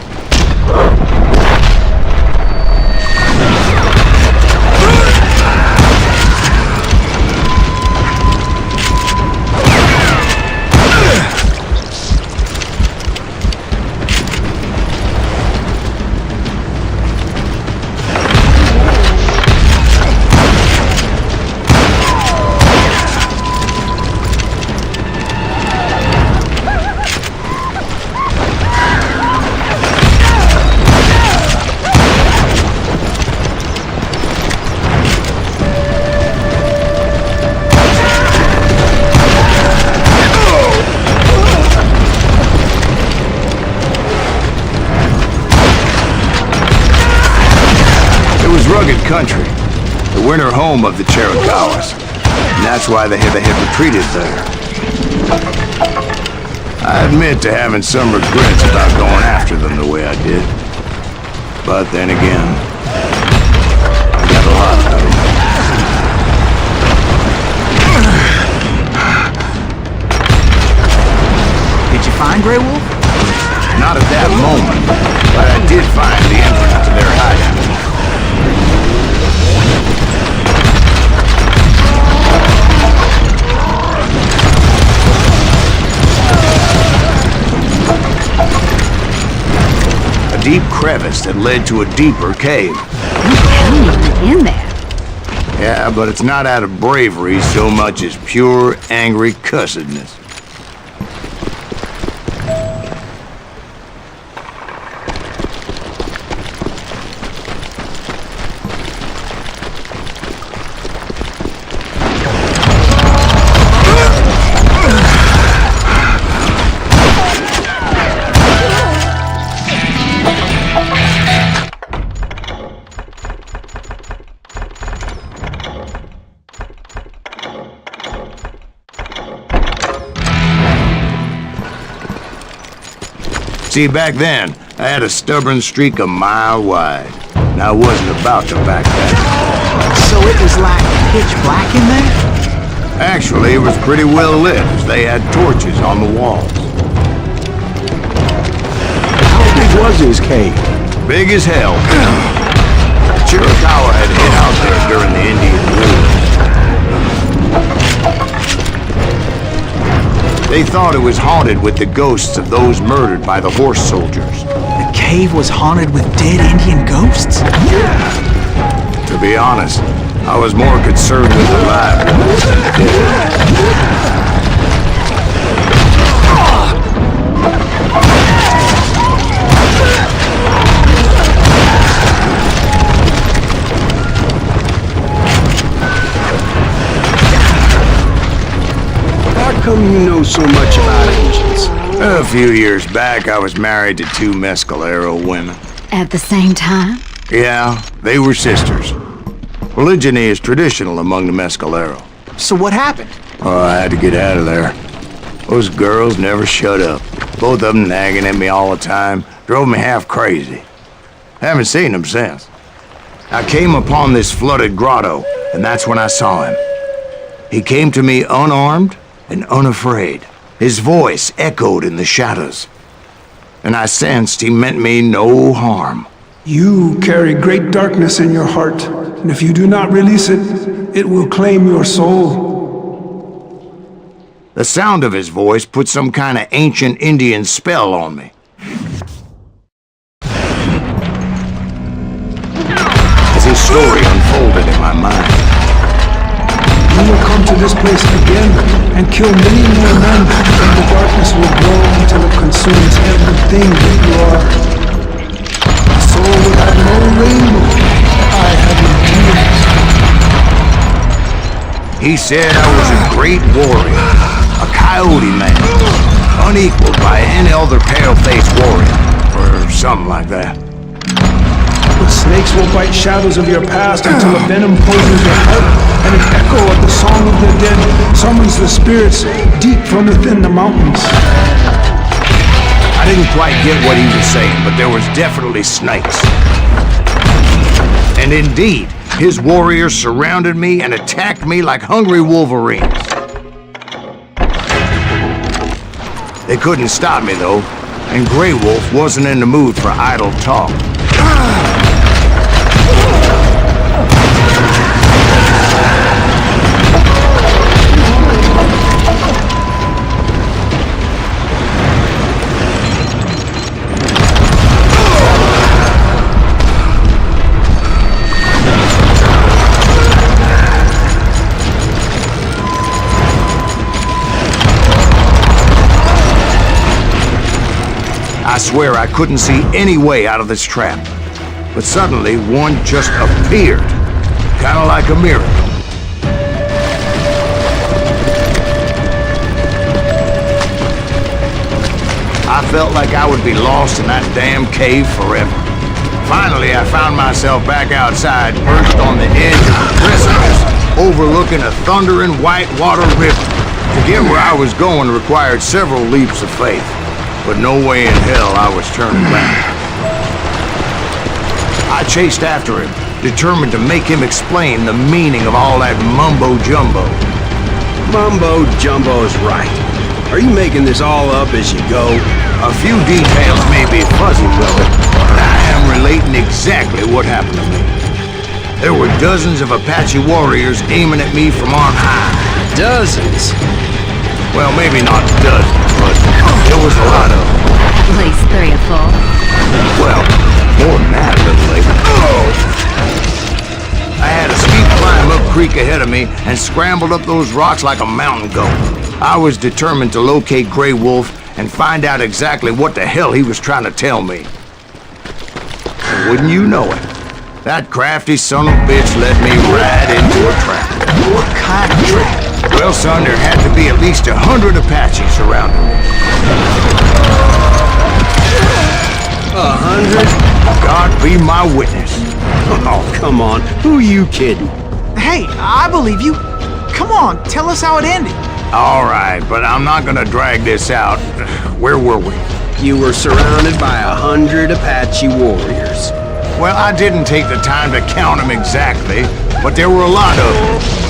Rugged country, the winter home of the Chiricahuas, and that's why they had retreated there. I admit to having some regrets about going after them the way I did, but then again, I got a lot out of them. Did you find Grey Wolf? Not at that moment, but I did find the entrance to their hideout. A deep crevice that led to a deeper cave. You went in there. Yeah, but it's not out of bravery so much as pure, angry cussedness. See, back then, I had a stubborn streak a mile wide, and I wasn't about to back down. So it was like pitch black in there? Actually, it was pretty well lit, as they had torches on the walls. How big was his cave? Big as hell. Chiricahua had hid out there during the Indian Wars. They thought it was haunted with the ghosts of those murdered by the horse soldiers. The cave was haunted with dead Indian ghosts? Yeah. To be honest, I was more concerned with the live ones than the dead. How come you know so much about angels? A few years back, I was married to 2 Mescalero women. At the same time? Yeah, they were sisters. Polygyny is traditional among the Mescalero. So what happened? Oh, I had to get out of there. Those girls never shut up. Both of them nagging at me all the time. Drove me half crazy. Haven't seen them since. I came upon this flooded grotto, and that's when I saw him. He came to me unarmed and unafraid. His voice echoed in the shadows. And I sensed he meant me no harm. You carry great darkness in your heart, and if you do not release it, it will claim your soul. The sound of his voice put some kind of ancient Indian spell on me. As his story unfolded in my mind. You will come to this place again and kill many more men, and the darkness will grow until it consumes everything that you are. The soul will have no rainbow. I have no tears. He said I was a great warrior, a coyote man, unequaled by any other pale-faced warrior, or something like that. But snakes will bite shadows of your past until a venom poisons your heart, and an echo of the song of the dead summons the spirits deep from within the mountains. I didn't quite get what he was saying, but there was definitely snakes. And indeed, his warriors surrounded me and attacked me like hungry wolverines. They couldn't stop me, though, and Grey Wolf wasn't in the mood for idle talk. I swear I couldn't see any way out of this trap. But suddenly, one just appeared. Kind of like a miracle. I felt like I would be lost in that damn cave forever. Finally, I found myself back outside, perched on the edge of a precipice, overlooking a thundering white water river. To get where I was going required several leaps of faith. But no way in hell I was turning back. I chased after him, determined to make him explain the meaning of all that mumbo-jumbo. Mumbo-jumbo's right. Are you making this all up as you go? A few details may be fuzzy, brother, but I am relating exactly what happened to me. There were dozens of Apache warriors aiming at me from on high. Dozens? Well, maybe not dozens, but there was a lot of them. At least 3 or 4. Well, more than that a little later. I had a steep climb up creek ahead of me and scrambled up those rocks like a mountain goat. I was determined to locate Grey Wolf and find out exactly what the hell he was trying to tell me. And wouldn't you know it, that crafty son of a bitch led me right into a trap. What kind of trap? Well, son, there had to be at least 100 Apaches surrounding me. 100? God be my witness. Oh, come on. Who are you kidding? Hey, I believe you. Come on, tell us how it ended. All right, but I'm not gonna drag this out. Where were we? You were surrounded by 100 Apache warriors. Well, I didn't take the time to count them exactly, but there were a lot of them.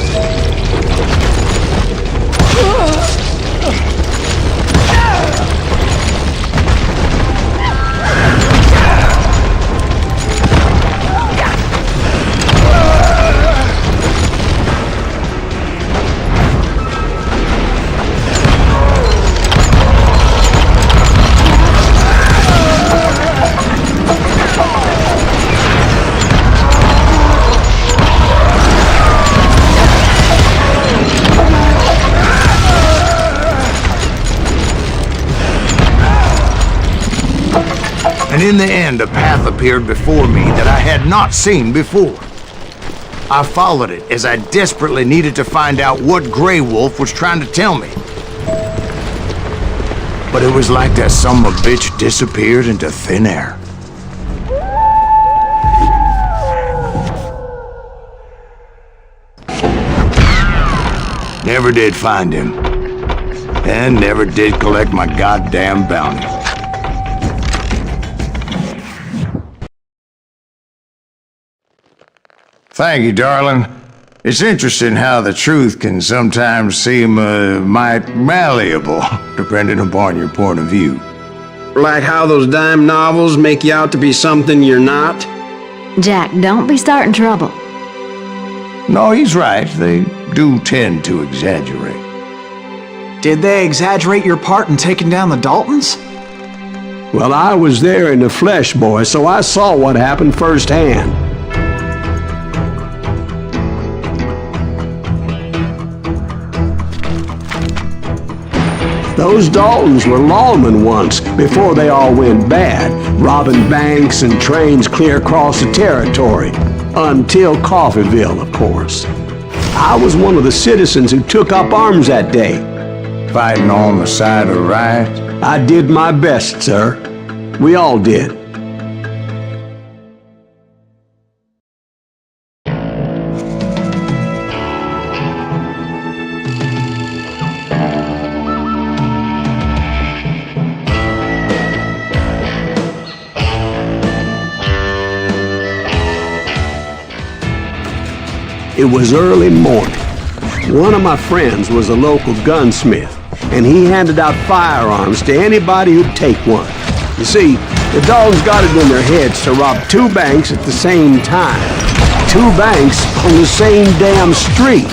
And in the end, a path appeared before me that I had not seen before. I followed it as I desperately needed to find out what Grey Wolf was trying to tell me. But it was like that son of a bitch disappeared into thin air. Never did find him. And never did collect my goddamn bounty. Thank you, darling. It's interesting how the truth can sometimes seem, might malleable, depending upon your point of view. Like how those dime novels make you out to be something you're not? Jack, don't be starting trouble. No, he's right. They do tend to exaggerate. Did they exaggerate your part in taking down the Daltons? Well, I was there in the flesh, boy, so I saw what happened firsthand. Those Daltons were lawmen once, before they all went bad, robbing banks and trains clear across the territory. Until Coffeeville, of course. I was one of the citizens who took up arms that day. Fighting on the side of right? I did my best, sir. We all did. It was early morning. One of my friends was a local gunsmith, and he handed out firearms to anybody who'd take one. You see, the dogs got it in their heads to rob 2 banks at the same time. 2 banks on the same damn street.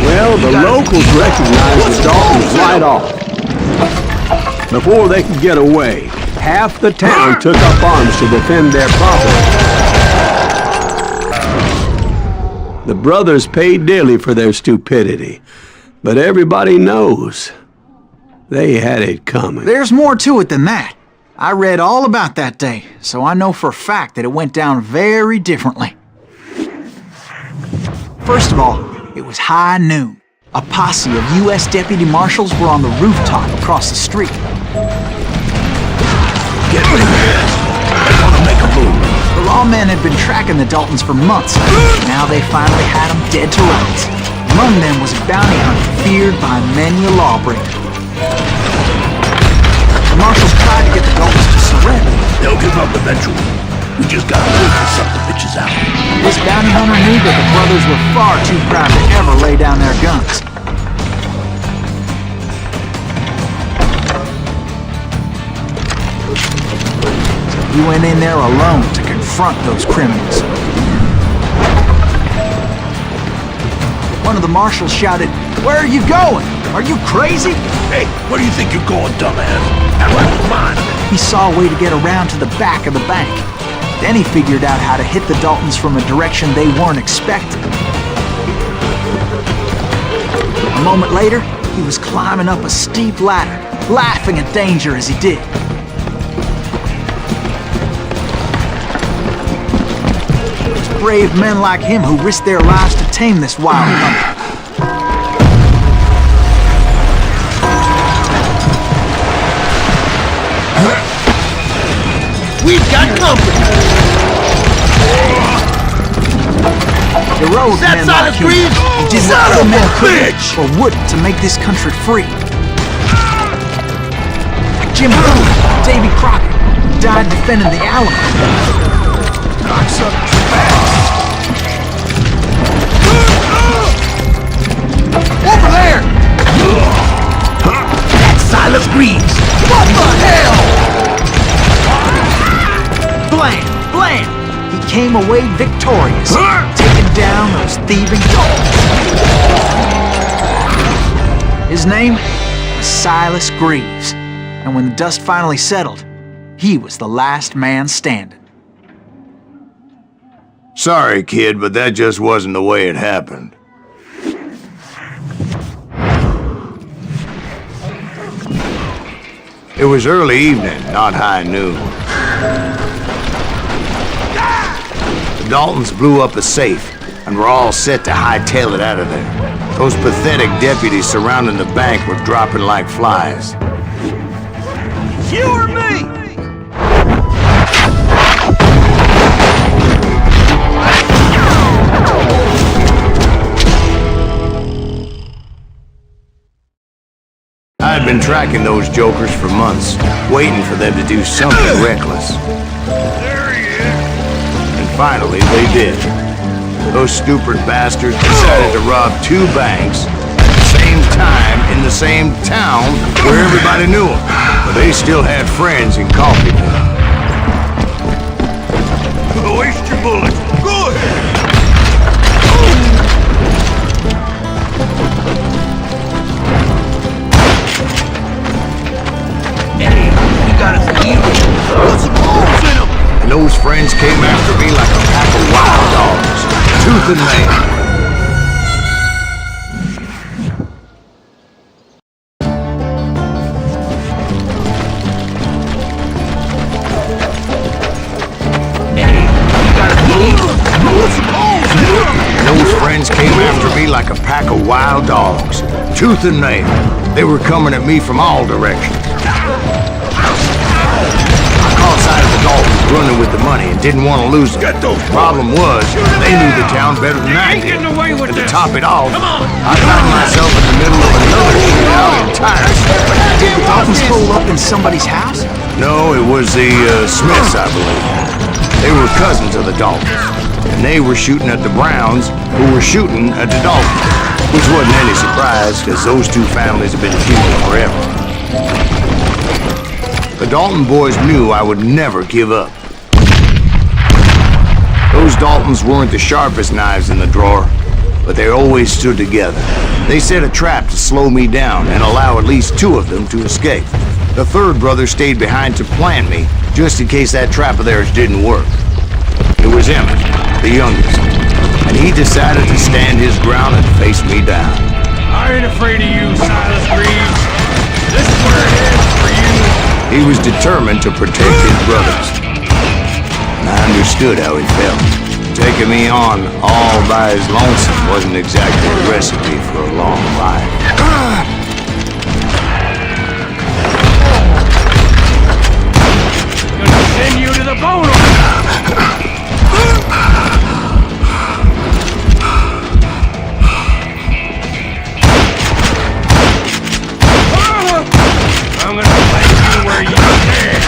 Well, the locals recognized the Daltons right off. Before they could get away, half the town took up arms to defend their property. The brothers paid dearly for their stupidity, but everybody knows they had it coming. There's more to it than that. I read all about that day, so I know for a fact that it went down very differently. First of all, it was high noon. A posse of U.S. deputy marshals were on the rooftop across the street. Get me here. I want to make a move. The lawmen had been tracking the Daltons for months. Now they finally had them dead to rights. Among them was a bounty hunter feared by many a lawbreaker. The marshals tried to get the Daltons to surrender. They'll give up eventually. We just gotta wait for some of the bitches out. This bounty hunter knew that the brothers were far too proud to ever lay down their guns. He went in there alone to confront those criminals. One of the marshals shouted, "Where are you going? Are you crazy?" Hey, where do you think you're going, dumbass? That right was mine. He saw a way to get around to the back of the bank. Then he figured out how to hit the Daltons from a direction they weren't expecting. A moment later, he was climbing up a steep ladder, laughing at danger as he did. Brave men like him who risked their lives to tame this wild hunter. We've got company. Heroic men like him who did what other men couldn't or wouldn't to make this country free. Jim Boone, Davy Crockett, died defending the Alamo. Cocksuckers fast. Over there! That's Silas Greaves. What the hell? Blam! Blam! He came away victorious, taking down those thieving dogs. His name was Silas Greaves, and when the dust finally settled, he was the last man standing. Sorry, kid, but that just wasn't the way it happened. It was early evening, not high noon. The Daltons blew up a safe, and were all set to hightail it out of there. Those pathetic deputies surrounding the bank were dropping like flies. You or me? I'd been tracking those jokers for months, waiting for them to do something reckless. There he is. And finally, they did. Those stupid bastards decided to rob 2 banks at the same time in the same town where everybody knew them. But they still had friends in Coffeeville. Waste your bullets. Go ahead. Hey, you got us lead. Put some holes in them. And those friends came after me like a pack of wild dogs, tooth and nail. Like a pack of wild dogs, tooth and nail. They were coming at me from all directions. I caught sight of the Daltons running with the money and didn't want to lose them. Problem was, they knew the town better than I did. And to top it off, I found myself in the middle of another shootout entirely. Did the Daltons pull up in somebody's house? No, it was the Smiths, I believe. They were cousins of the Daltons. And they were shooting at the Browns, who were shooting at the Daltons. Which wasn't any surprise, because those 2 families have been feuding forever. The Dalton boys knew I would never give up. Those Daltons weren't the sharpest knives in the drawer, but they always stood together. They set a trap to slow me down and allow at least 2 of them to escape. The 3rd brother stayed behind to plant me, just in case that trap of theirs didn't work. It was Emmett, the youngest, and he decided to stand his ground and face me down. I ain't afraid of you, Silas Greaves. This is where it ends for you. He was determined to protect his brothers. And I understood how he felt. Taking me on all by his lonesome wasn't exactly a recipe for a long life. Gonna send you to the bone. I'm gonna place you where you can.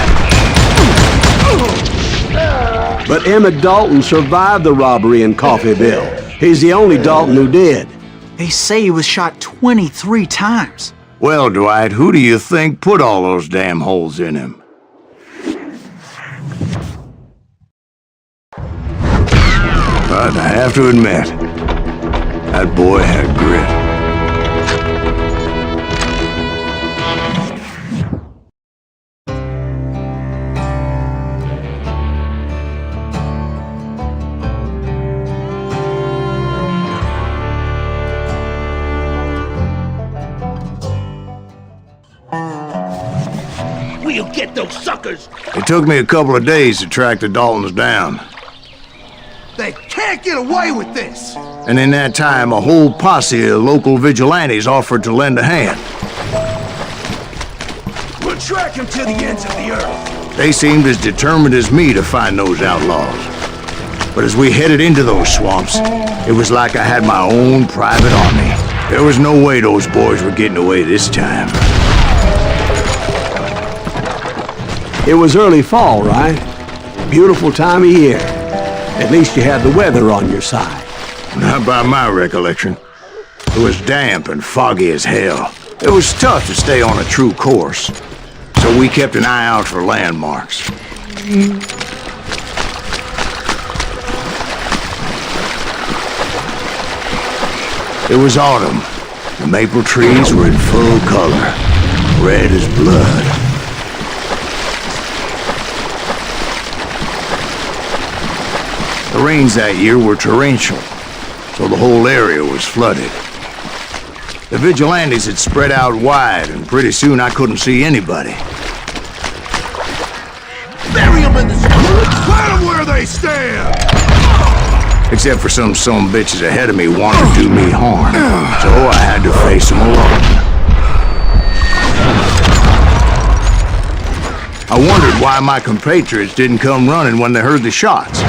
But Emmett Dalton survived the robbery in Coffeeville. He's the only Dalton who did. They say he was shot 23 times. Well, Dwight, who do you think put all those damn holes in him? But I have to admit, that boy had grit. We'll get those suckers. It took me a couple of days to track the Daltons down. They can't get away with this. And in that time, a whole posse of local vigilantes offered to lend a hand. We'll track them to the ends of the earth. They seemed as determined as me to find those outlaws. But as we headed into those swamps, it was like I had my own private army. There was no way those boys were getting away this time. It was early fall, right? Beautiful time of year. At least you had the weather on your side. Not by my recollection. It was damp and foggy as hell. It was tough to stay on a true course, so we kept an eye out for landmarks. It was autumn. The maple trees were in full color, red as blood. The rains that year were torrential, so the whole area was flooded. The vigilantes had spread out wide, and pretty soon I couldn't see anybody. Let them where they stand! Except for some bitches ahead of me wanting to do me harm. So I had to face them alone. I wondered why my compatriots didn't come running when they heard the shots.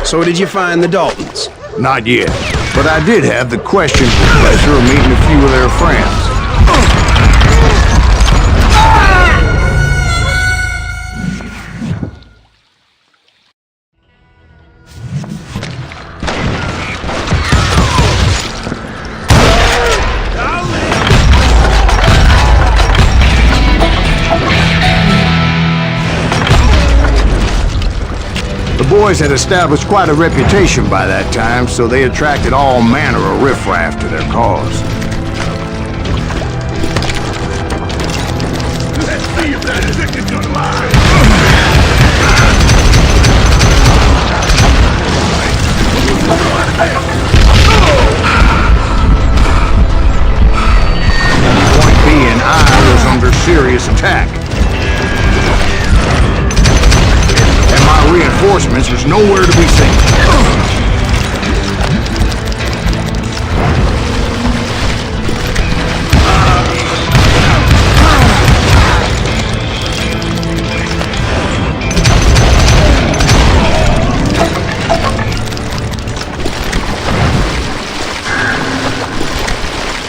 So did you find the Daltons? Not yet, but I did have the questionable pleasure of meeting a few of their friends. The boys had established quite a reputation by that time, so they attracted all manner of riffraff to their cause. Let's see if that chicken's gonna lie. Point being, I was under serious attack. My reinforcements was nowhere to be seen.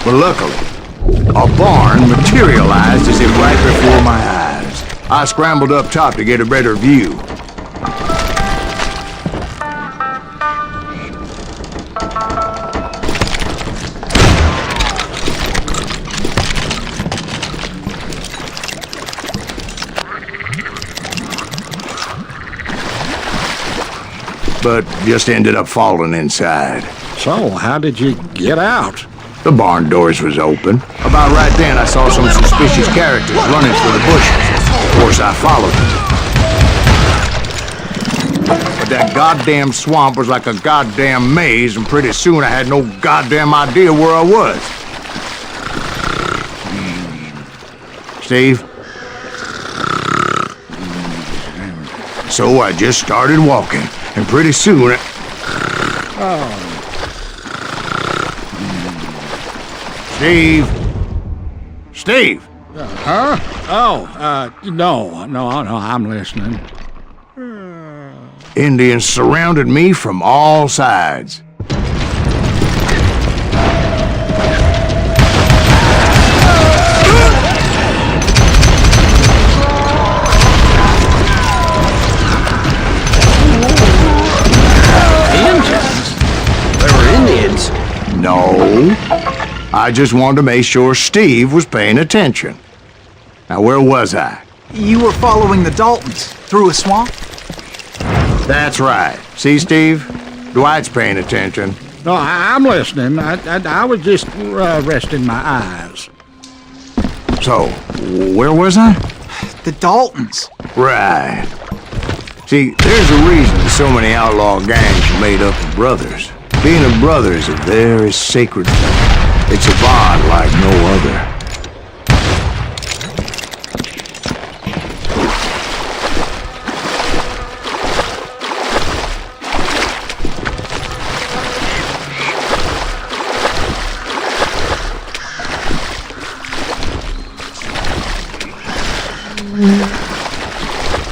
But luckily, a barn materialized as if right before my eyes. I scrambled up top to get a better view. But just ended up falling inside. So, how did you get out? The barn doors was open. About right then, I saw some suspicious characters running for the bushes. Of course, I followed them. But that goddamn swamp was like a goddamn maze, and pretty soon I had no goddamn idea where I was. Steve? So I just started walking. And pretty soon, Steve? Steve? Huh? Oh, no, I'm listening. Indians surrounded me from all sides. No, I just wanted to make sure Steve was paying attention. Now, where was I? You were following the Daltons through a swamp? That's right. See, Steve? Dwight's paying attention. No, I'm listening. I was just resting my eyes. So, where was I? The Daltons. Right. See, there's a reason so many outlaw gangs are made up of brothers. Being a brother is a very sacred thing. It's a bond like no other.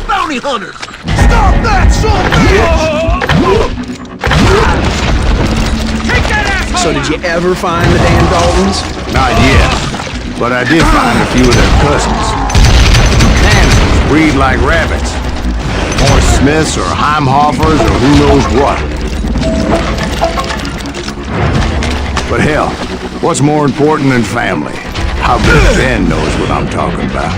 Bounty hunters! Stop that, son bitch! So did you ever find the damn Daltons? Not yet, but I did find a few of their cousins. Kansans breed like rabbits. Or Smiths or Heimhoffers or who knows what. But hell, what's more important than family? How Big Ben knows what I'm talking about.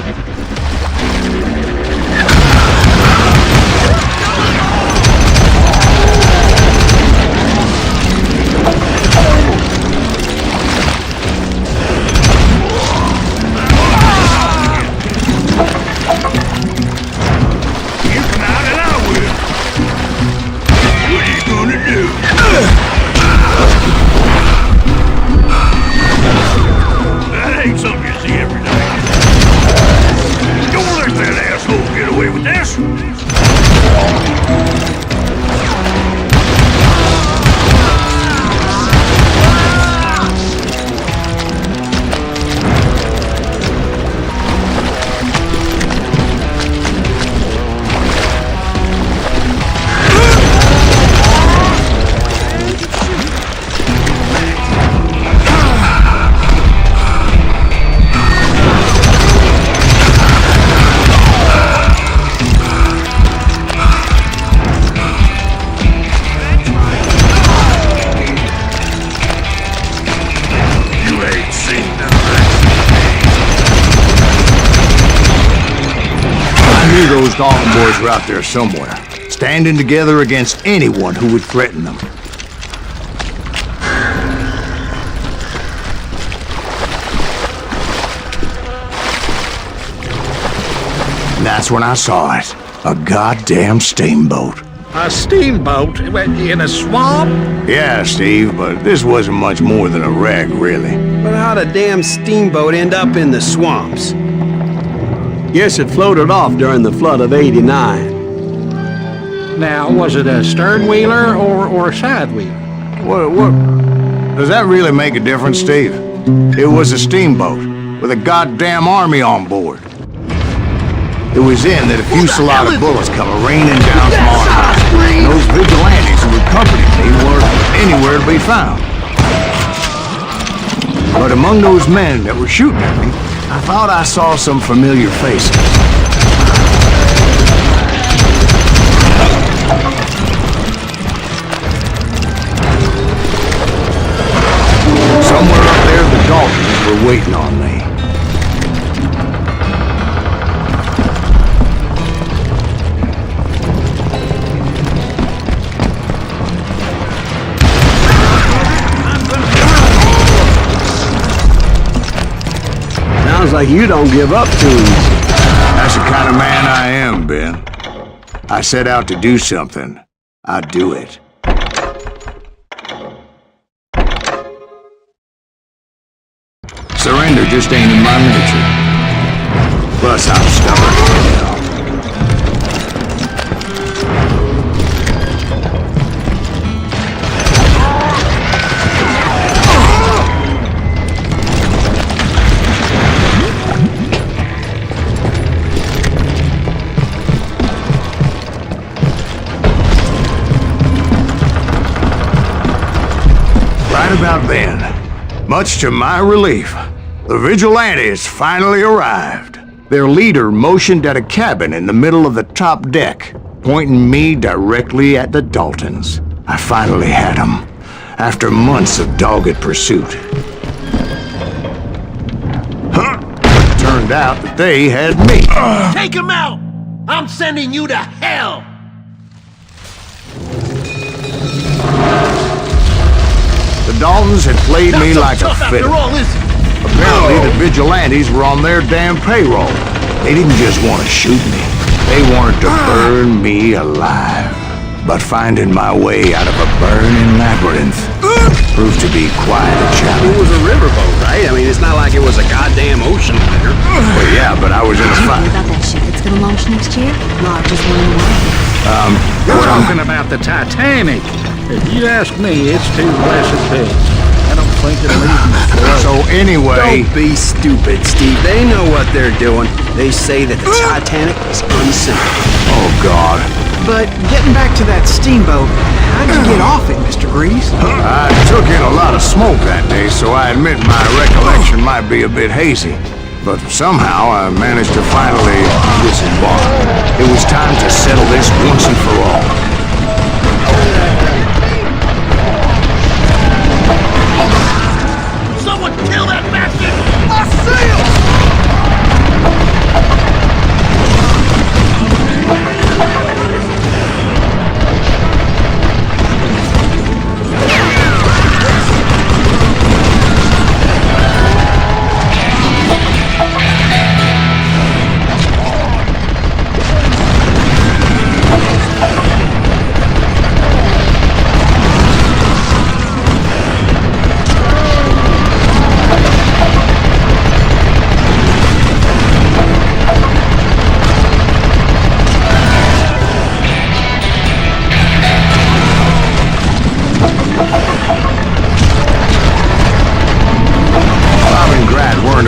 Dalton boys were out there somewhere, standing together against anyone who would threaten them. And that's when I saw it. A goddamn steamboat. A steamboat in a swamp? Yeah, Steve, but this wasn't much more than a wreck, really. But how'd a damn steamboat end up in the swamps? Guess it floated off during the flood of '89. Now, was it a stern wheeler or a side wheeler? What? Does that really make a difference, Steve? It was a steamboat with a goddamn army on board. It was in that a fusillade of bullets come raining down from on high. And those vigilantes who accompanied me weren't anywhere to be found. But among those men that were shooting at me, I thought I saw some familiar faces. Somewhere up there, the Daltons were waiting on me. Sounds like you don't give up too easy. That's the kind of man I am, Ben. I set out to do something. I do it. Surrender just ain't in my nature. Plus, I'm stubborn as hell. Right about then, much to my relief, the vigilantes finally arrived. Their leader motioned at a cabin in the middle of the top deck, pointing me directly at the Daltons. I finally had them, after months of dogged pursuit. It turned out that they had me. Take him out! I'm sending you to hell! The Daltons had played me like a fiddle. After all, is it? Apparently, the vigilantes were on their damn payroll. They didn't just want to shoot me. They wanted to burn me alive. But finding my way out of a burning labyrinth proved to be quite a challenge. It was a riverboat, right? I mean, it's not like it was a goddamn ocean liner. Well, yeah, but I was in a fight. About that ship that's gonna launch next year? Not just one more. We're talking about the Titanic. If you ask me, it's too blessed big. I don't think it'll even float. So anyway, Don't be stupid, Steve. They know what they're doing. They say that the Titanic is unsinkable. oh God, But getting back to that steamboat, how'd you get off it, Mr. Greaves? I took in a lot of smoke that day, so I admit my recollection might be a bit hazy. But somehow I managed to finally disembark. It was time to settle this once and for all. Someone kill that bastard! I see him!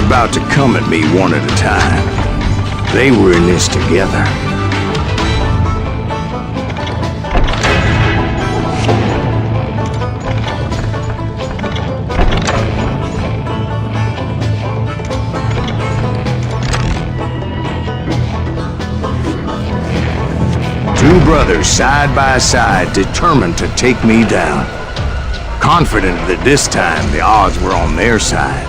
About to come at me one at a time. They were in this together. Two brothers side by side, determined to take me down. Confident that this time the odds were on their side.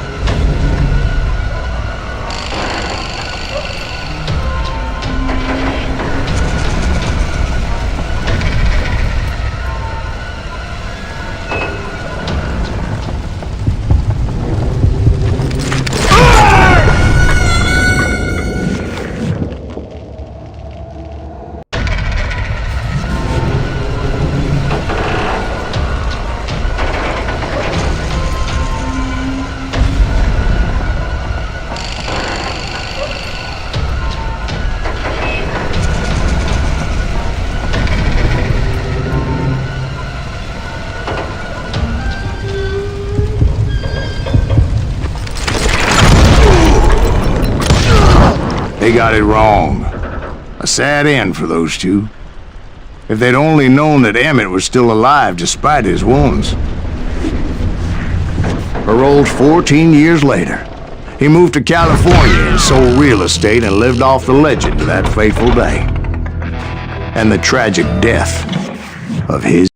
They got it wrong. A sad end for those two. If they'd only known that Emmett was still alive despite his wounds. Paroled 14 years later, he moved to California and sold real estate and lived off the legend of that fateful day. And the tragic death of his.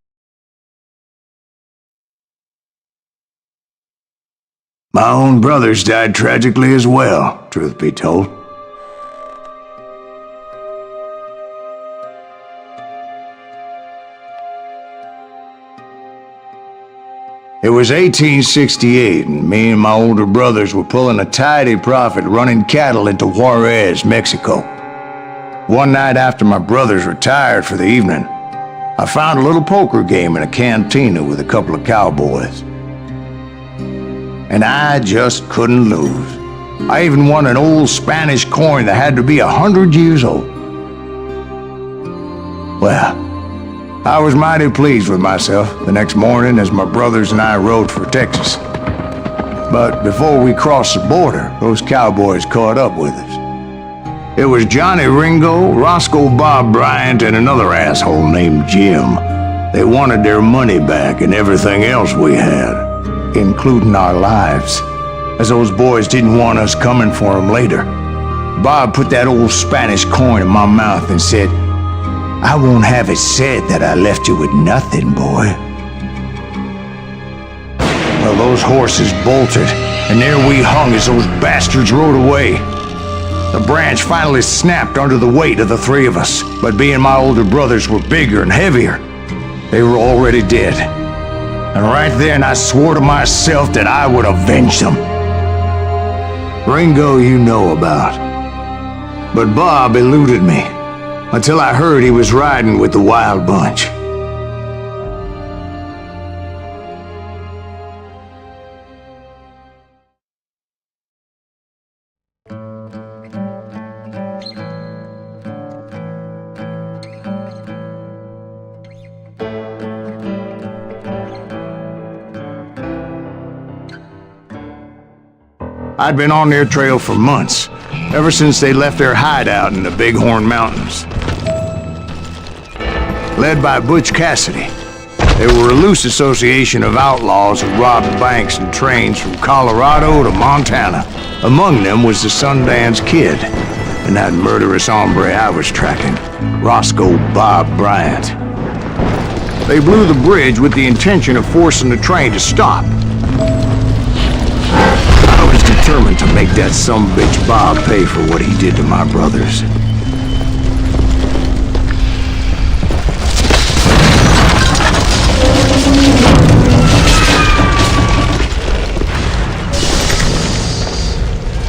My own brothers died tragically as well, truth be told. It was 1868, and me and my older brothers were pulling a tidy profit running cattle into Juarez, Mexico. One night after my brothers retired for the evening, I found a little poker game in a cantina with a couple of cowboys. And I just couldn't lose. I even won an old Spanish coin that had to be 100 years old. Well, I was mighty pleased with myself the next morning as my brothers and I rode for Texas. But before we crossed the border, those cowboys caught up with us. It was Johnny Ringo, Roscoe Bob Bryant, and another asshole named Jim. They wanted their money back and everything else we had, including our lives, as those boys didn't want us coming for them later. Bob put that old Spanish coin in my mouth and said, "I won't have it said that I left you with nothing, boy." Well, those horses bolted, and there we hung as those bastards rode away. The branch finally snapped under the weight of the three of us, but being my older brothers were bigger and heavier, they were already dead. And right then I swore to myself that I would avenge them. Ringo you know about. But Bob eluded me, until I heard he was riding with the Wild Bunch. I'd been on their trail for months, ever since they left their hideout in the Bighorn Mountains. Led by Butch Cassidy, they were a loose association of outlaws who robbed banks and trains from Colorado to Montana. Among them was the Sundance Kid, and that murderous hombre I was tracking, Roscoe Bob Bryant. They blew the bridge with the intention of forcing the train to stop. I was determined to make that sumbitch Bob pay for what he did to my brothers.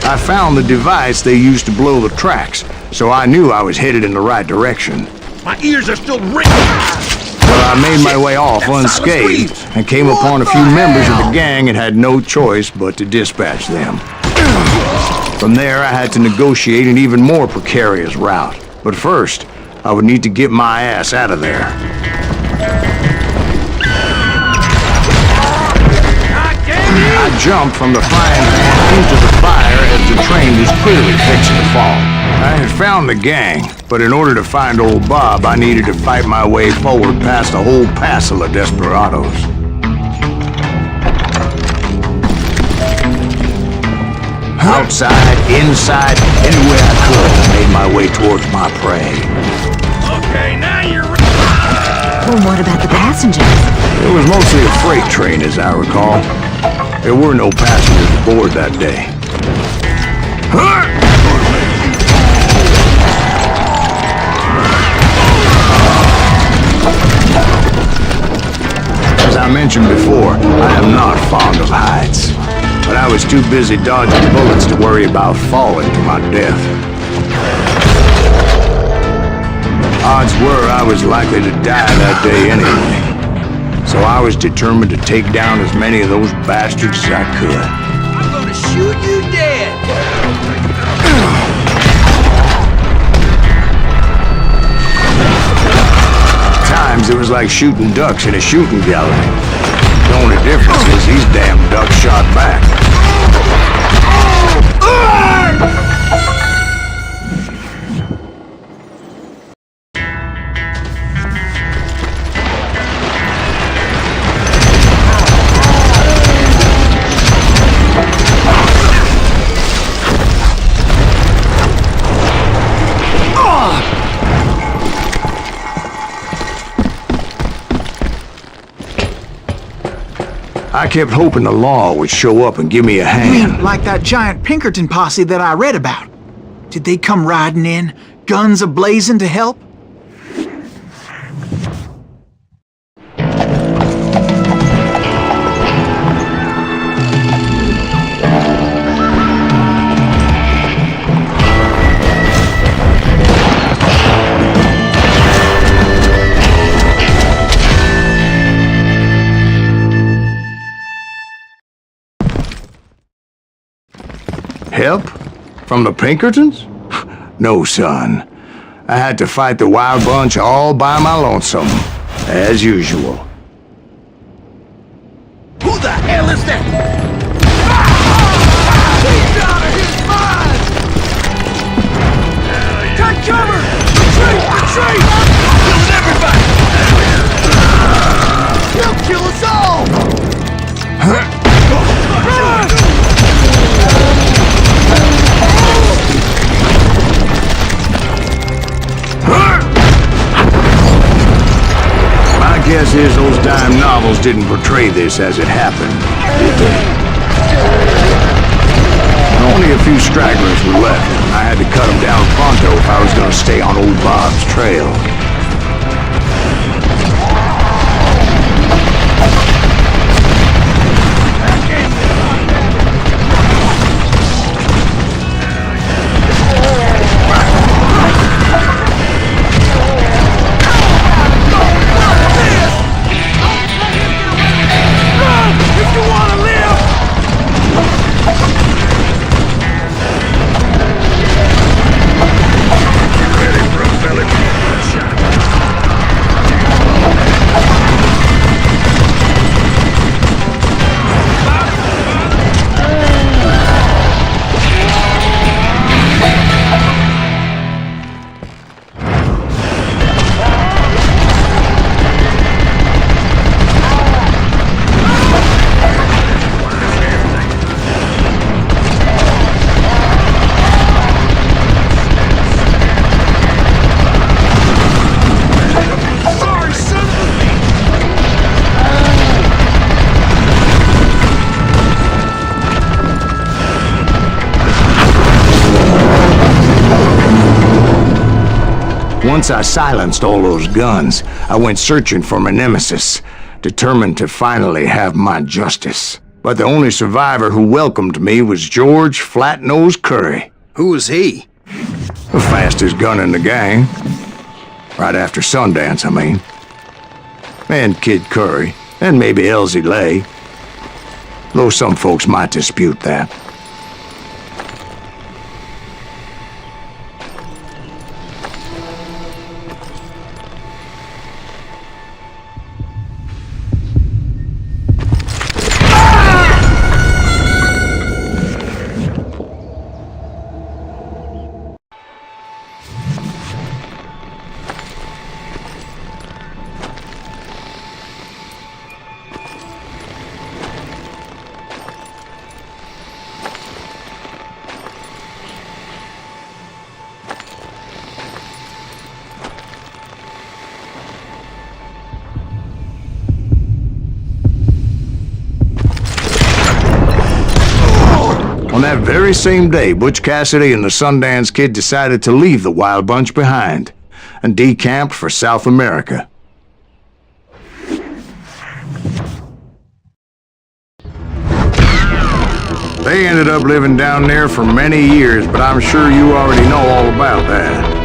I found the device they used to blow the tracks, so I knew I was headed in the right direction. My ears are still ringing! But I made my way off unscathed and came upon a few members of the gang and had no choice but to dispatch them. From there, I had to negotiate an even more precarious route. But first, I would need to get my ass out of there. I jumped from the frying pan into the fire as the train was clearly fixing to fall. I had found the gang, but in order to find old Bob, I needed to fight my way forward past a whole passel of desperados. Outside, inside, anywhere I could, I made my way towards my prey. Okay, now you're... Well, what about the passengers? It was mostly a freight train, as I recall. There were no passengers aboard that day. As I mentioned before, I am not fond of heights. But I was too busy dodging bullets to worry about falling to my death. Odds were I was likely to die that day anyway. So I was determined to take down as many of those bastards as I could. I'm gonna shoot you dead! At times it was like shooting ducks in a shooting gallery. The only difference is these damn ducks shot back. I kept hoping the law would show up and give me a You hand. mean like that giant Pinkerton posse that I read about? Did they come riding in, guns a-blazing to help? Help? From the Pinkertons? No, son. I had to fight the Wild Bunch all by my lonesome, as usual. Who the hell is that? He's out of his mind! Take cover! Retreat! Retreat! Killing everybody! He'll kill us all! Run! My guess is those dime novels didn't portray this as it happened, did they? Only a few stragglers were left. I had to cut them down pronto if I was going to stay on old Bob's trail. Once I silenced all those guns, I went searching for my nemesis, determined to finally have my justice. But the only survivor who welcomed me was George Flat-Nosed Curry. Who was he? The fastest gun in the gang. Right after Sundance, I mean. And Kid Curry, and maybe Elsie Lay. Though some folks might dispute that. On that very same day, Butch Cassidy and the Sundance Kid decided to leave the Wild Bunch behind and decamped for South America. They ended up living down there for many years, but I'm sure you already know all about that.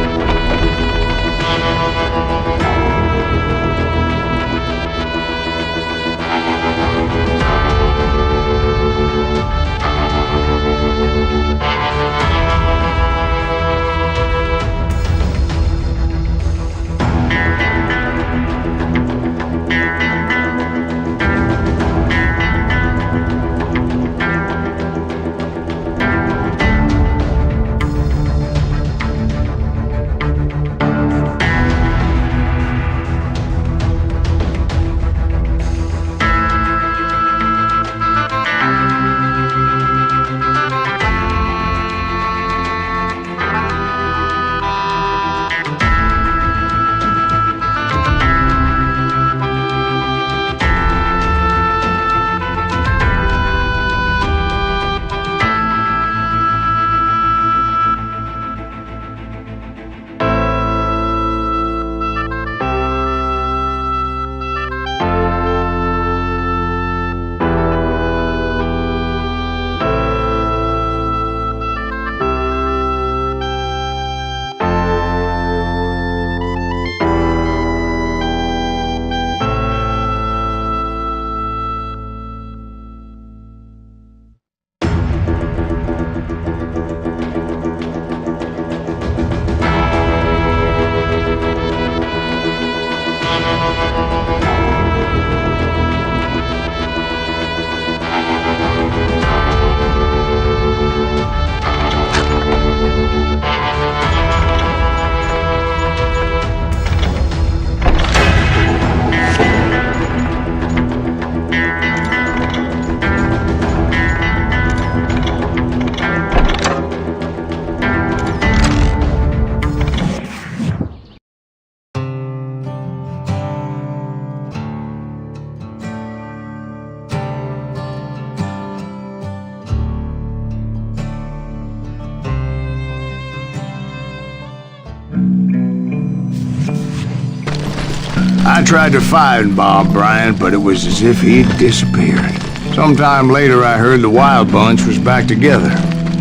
I tried to find Bob Bryant, but it was as if he'd disappeared. Sometime later, I heard the Wild Bunch was back together.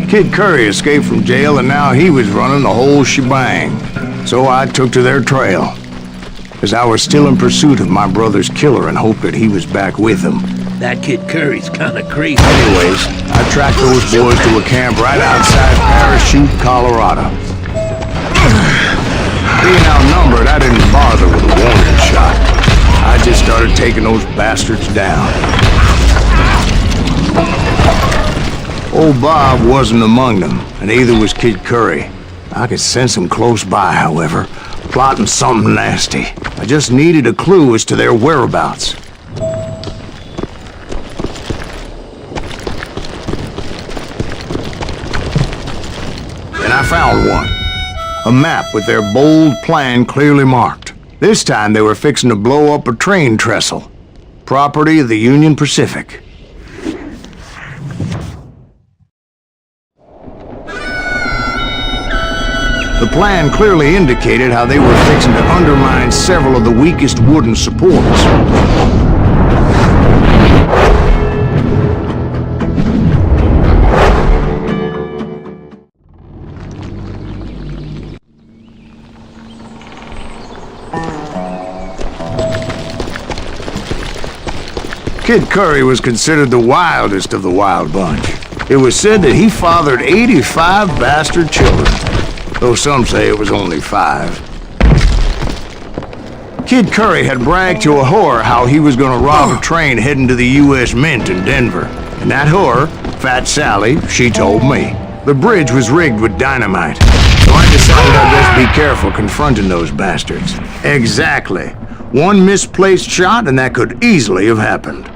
Kid Curry escaped from jail, and now he was running the whole shebang. So I took to their trail, as I was still in pursuit of my brother's killer and hoped that he was back with him. That Kid Curry's kinda crazy. Anyways, I tracked those boys to a camp right outside Parachute, Colorado. Being outnumbered, I didn't bother with a warning shot. I just started taking those bastards down. Old Bob wasn't among them, and neither was Kid Curry. I could sense him close by, however, plotting something nasty. I just needed a clue as to their whereabouts. And I found one. A map with their bold plan clearly marked. This time they were fixing to blow up a train trestle. Property of the Union Pacific. The plan clearly indicated how they were fixing to undermine several of the weakest wooden supports. Kid Curry was considered the wildest of the Wild Bunch. It was said that he fathered 85 bastard children, though some say it was only 5. Kid Curry had bragged to a whore how he was going to rob a train heading to the U.S. Mint in Denver. And that whore, Fat Sally, she told me. The bridge was rigged with dynamite, so I decided I'd best be careful confronting those bastards. Exactly. One misplaced shot and that could easily have happened.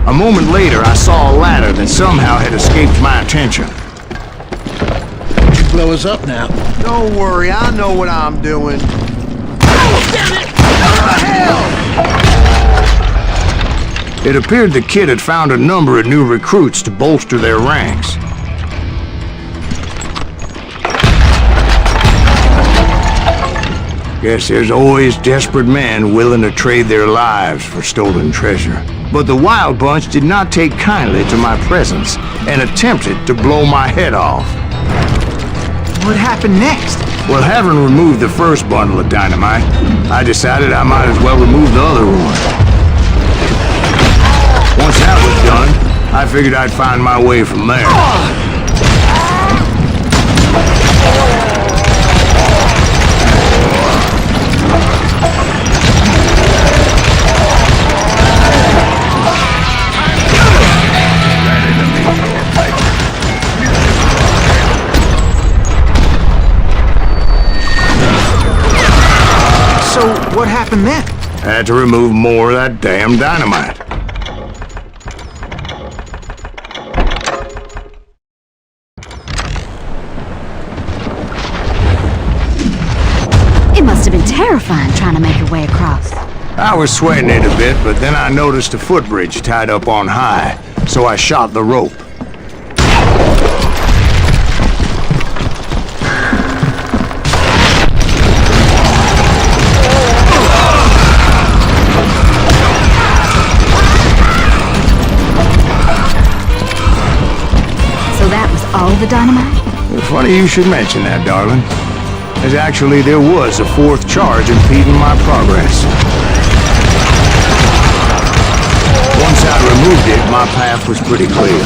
A moment later, I saw a ladder that somehow had escaped my attention. You blow us up now. Don't worry, I know what I'm doing. Oh, damn it! What the hell? It appeared the kid had found a number of new recruits to bolster their ranks. Guess there's always desperate men willing to trade their lives for stolen treasure. But the Wild Bunch did not take kindly to my presence and attempted to blow my head off. What happened next? Well, having removed the first bundle of dynamite, I decided I might as well remove the other one. Once that was done, I figured I'd find my way from there. So, what happened then? Had to remove more of that damn dynamite. It must have been terrifying trying to make your way across. I was sweating it a bit, but then I noticed a footbridge tied up on high, so I shot the rope. All the dynamite? Funny you should mention that, darling. As actually there was a fourth charge impeding my progress. Once I removed it, my path was pretty clear.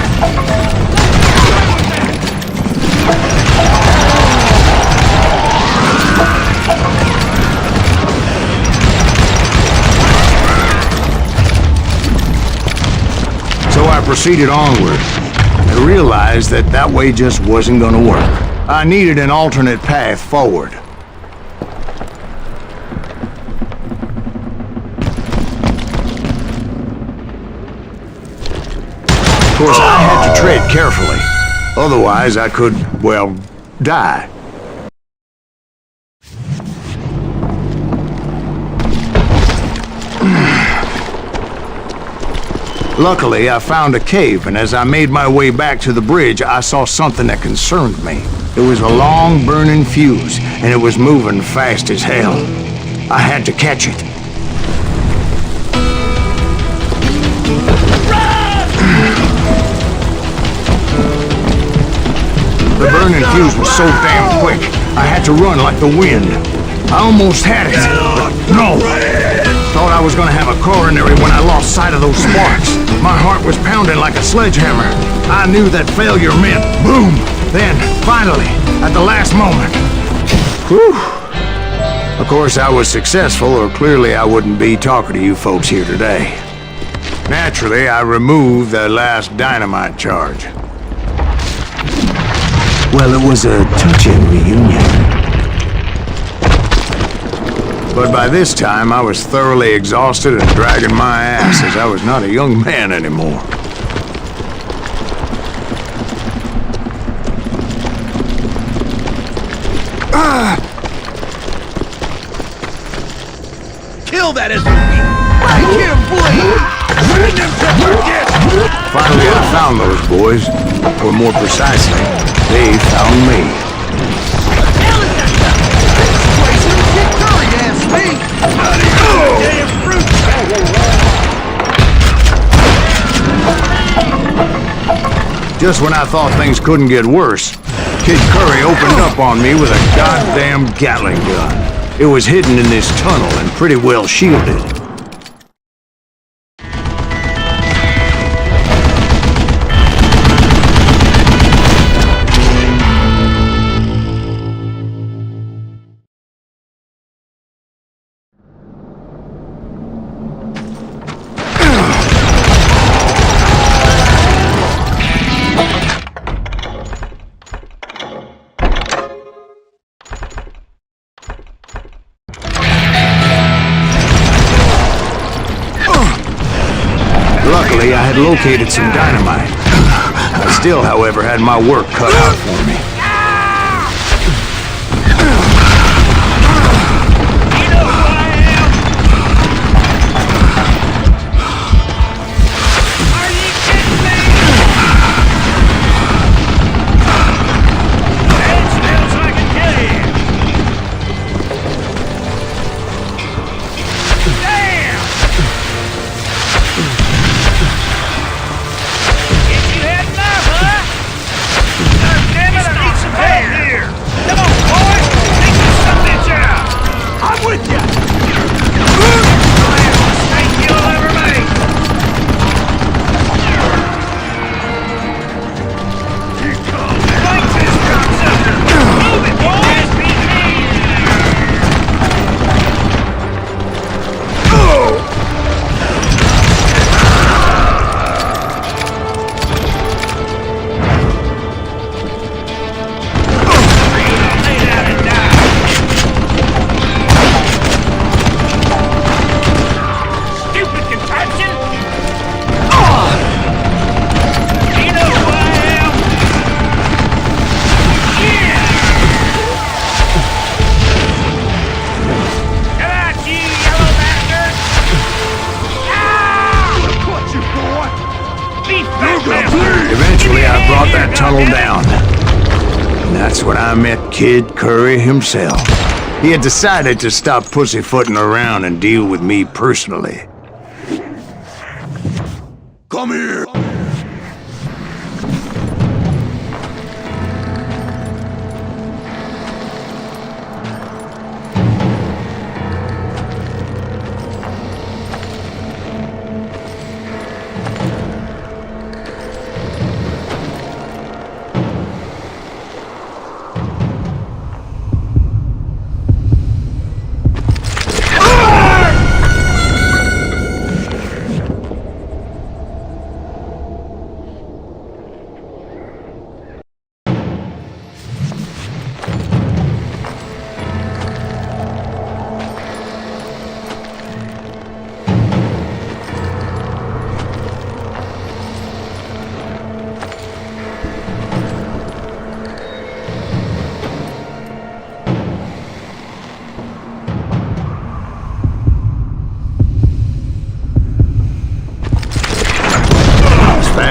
So I proceeded onward. I realized that that way just wasn't going to work. I needed an alternate path forward. Of course, I had to tread carefully. Otherwise, I could, well, die. Luckily, I found a cave, and as I made my way back to the bridge, I saw something that concerned me. It was a long burning fuse, and it was moving fast as hell. I had to catch it. The burning fuse was so damn quick, I had to run like the wind. I almost had it, but no. Thought I was gonna have a coronary when I lost sight of those sparks. My heart was pounding like a sledgehammer. I knew that failure meant boom. Then, finally, at the last moment. Whew. Of course, I was successful, or clearly I wouldn't be talking to you folks here today. Naturally, I removed the last dynamite charge. Well, it was a touching reunion. But by this time, I was thoroughly exhausted and dragging my ass as I was not a young man anymore. Kill that SUV! Make him bleed! Send him to forget! Finally, I found those boys. Or more precisely, they found me. Just when I thought things couldn't get worse, Kid Curry opened up on me with a goddamn Gatling gun. It was hidden in this tunnel and pretty well shielded. Luckily, I had located some dynamite. I still, however, had my work cut out for me. Eventually, I brought that tunnel down. And that's when I met Kid Curry himself. He had decided to stop pussyfooting around and deal with me personally. Come here!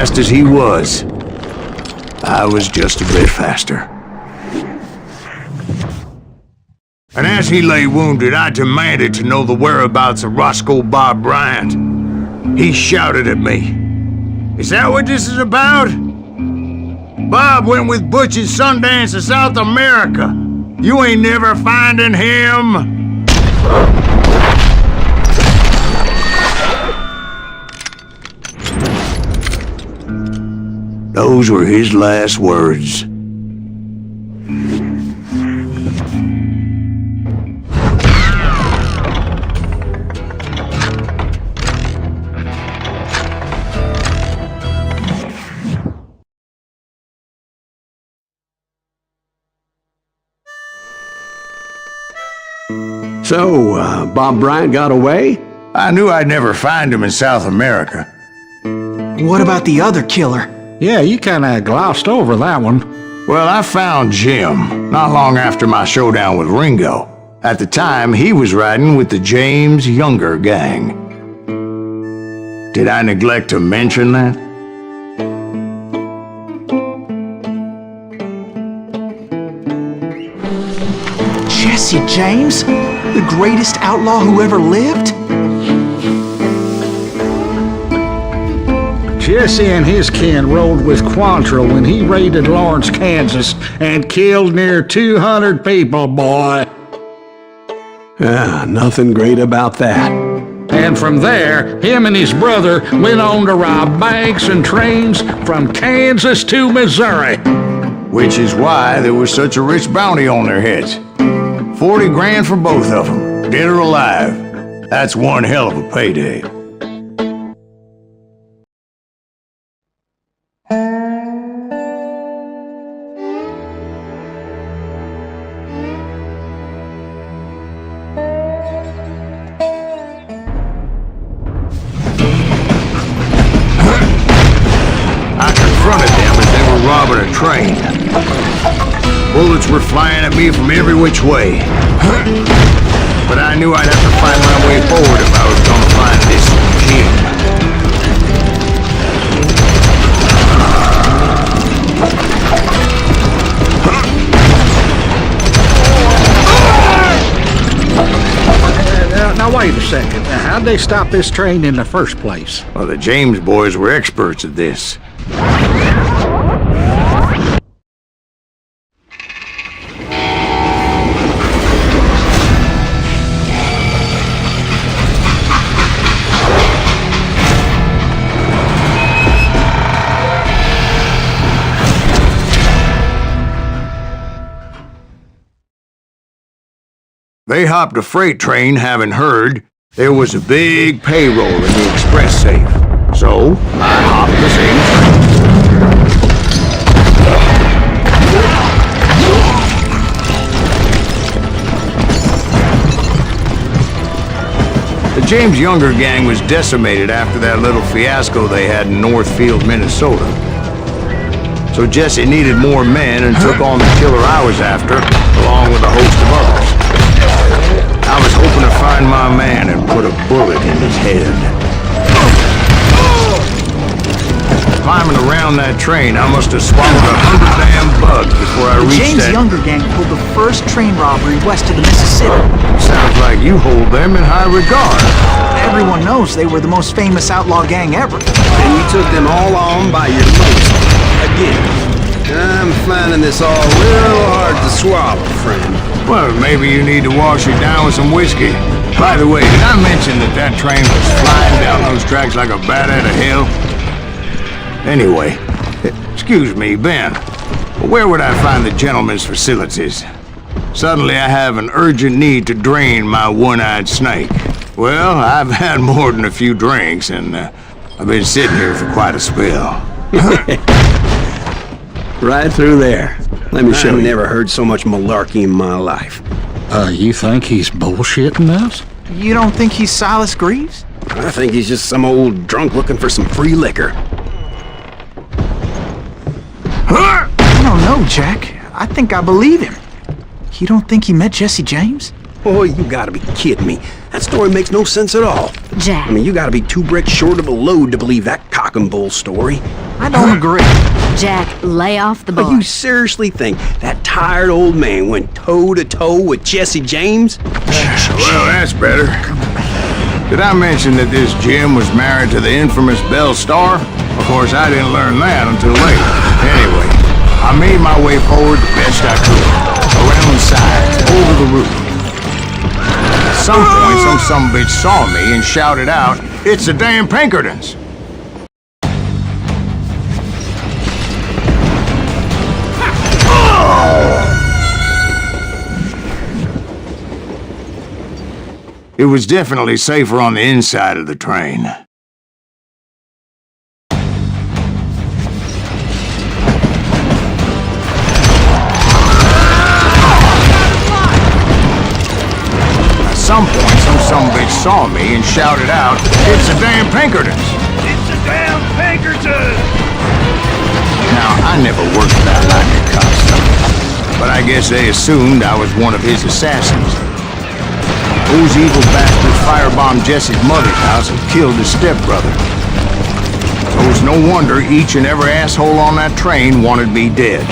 fast as he was. I was just a bit faster. And as he lay wounded, I demanded to know the whereabouts of Roscoe Bob Bryant. He shouted at me. Is that what this is about? Bob went with Butch and Sundance to South America. You ain't never finding him. Those were his last words. So, Bob Bryant got away? I knew I'd never find him in South America. What about the other killer? Yeah, you kinda glossed over that one. Well, I found Jim not long after my showdown with Ringo. At the time, he was riding with the James Younger gang. Did I neglect to mention that? Jesse James? The greatest outlaw who ever lived? Jesse and his kin rode with Quantrill when he raided Lawrence, Kansas, and killed near 200 people, boy. Nothing great about that. And from there, him and his brother went on to rob banks and trains from Kansas to Missouri. Which is why there was such a rich bounty on their heads. 40 grand for both of them, dead or alive. That's one hell of a payday. I confronted them as they were robbing a train. Bullets were flying at me from every which way. But I knew I'd have to find my way forward if I was gonna find this Jim. Now wait a second. How'd they stop this train in the first place? Well, the James boys were experts at this. They hopped a freight train, having heard there was a big payroll in the express safe. So, I hopped the same train. The James Younger gang was decimated after that little fiasco they had in Northfield, Minnesota. So Jesse needed more men and took on the killer I was after, along with a host of others. I was hoping to find my man and put a bullet in his head. Climbing around that train, I must have swallowed 100 damn bugs before I reached James Younger gang pulled the first train robbery west of the Mississippi. Sounds like you hold them in high regard. Everyone knows they were the most famous outlaw gang ever. And you took them all on by your nose. Again, I'm finding this all a little hard to swallow, friend. Well, maybe you need to wash it down with some whiskey. By the way, did I mention that train was flying down those tracks like a bat out of hell? Anyway, excuse me, Ben. Where would I find the gentleman's facilities? Suddenly I have an urgent need to drain my one-eyed snake. Well, I've had more than a few drinks, and I've been sitting here for quite a spell. Right through there. Let me show you. I've never heard so much malarkey in my life. You think he's bullshitting us? You don't think he's Silas Greaves? I think he's just some old drunk looking for some free liquor. I don't know, Jack. I think I believe him. You don't think he met Jesse James? Oh, you gotta be kidding me. That story makes no sense at all. Jack. I mean, you gotta be 2 bricks short of a load to believe that cock and bull story. I don't agree. Jack, lay off the bar. Oh, you seriously think that tired old man went toe-to-toe with Jesse James? Well, that's better. Did I mention that this Jim was married to the infamous Belle Starr? Of course, I didn't learn that until later. Anyway, I made my way forward the best I could. Around the sides, over the roof. At some point, some sumbitch saw me and shouted out, "It's the damn Pinkertons!" It was definitely safer on the inside of the train. At some point, some sumbitch saw me and shouted out, "It's the damn Pinkertons!" It's the damn Pinkertons! Now, I never worked for that lightning costume, but I guess they assumed I was one of his assassins. Those evil bastards firebombed Jesse's mother's house and killed his stepbrother. So it was no wonder each and every asshole on that train wanted me dead.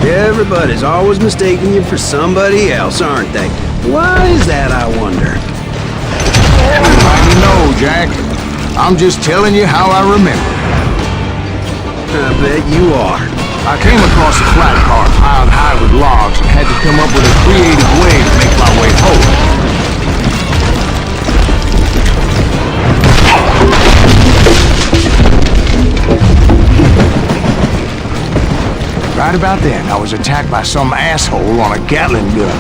Everybody's always mistaking you for somebody else, aren't they? Why is that, I wonder? You know, Jack, I'm just telling you how I remember. I bet you are. I came across a flat car piled high with logs and had to come up with a creative way to make my way home. Right about then, I was attacked by some asshole on a Gatling gun.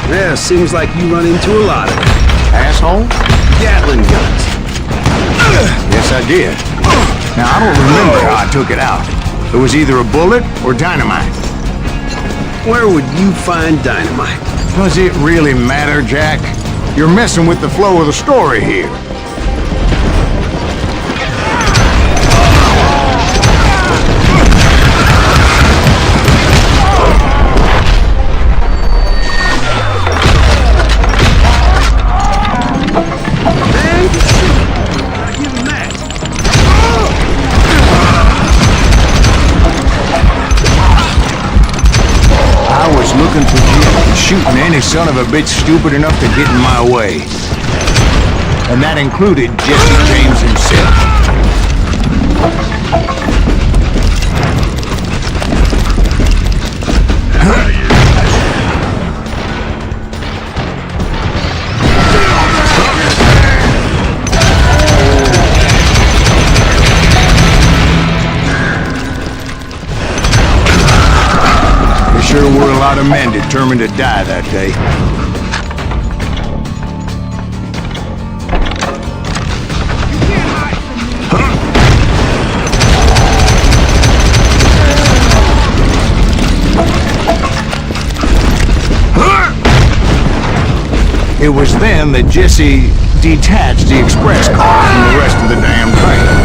Yeah, seems like you run into a lot of them. Asshole? Gatling guns. Yes, I did. Now, I don't remember how I took it out. It was either a bullet or dynamite. Where would you find dynamite? Does it really matter, Jack? You're messing with the flow of the story here. Looking for Jim and shooting any son of a bitch stupid enough to get in my way. And that included Jesse James himself. There were a lot of men determined to die that day. It was then that Jesse detached the express car from the rest of the damn train.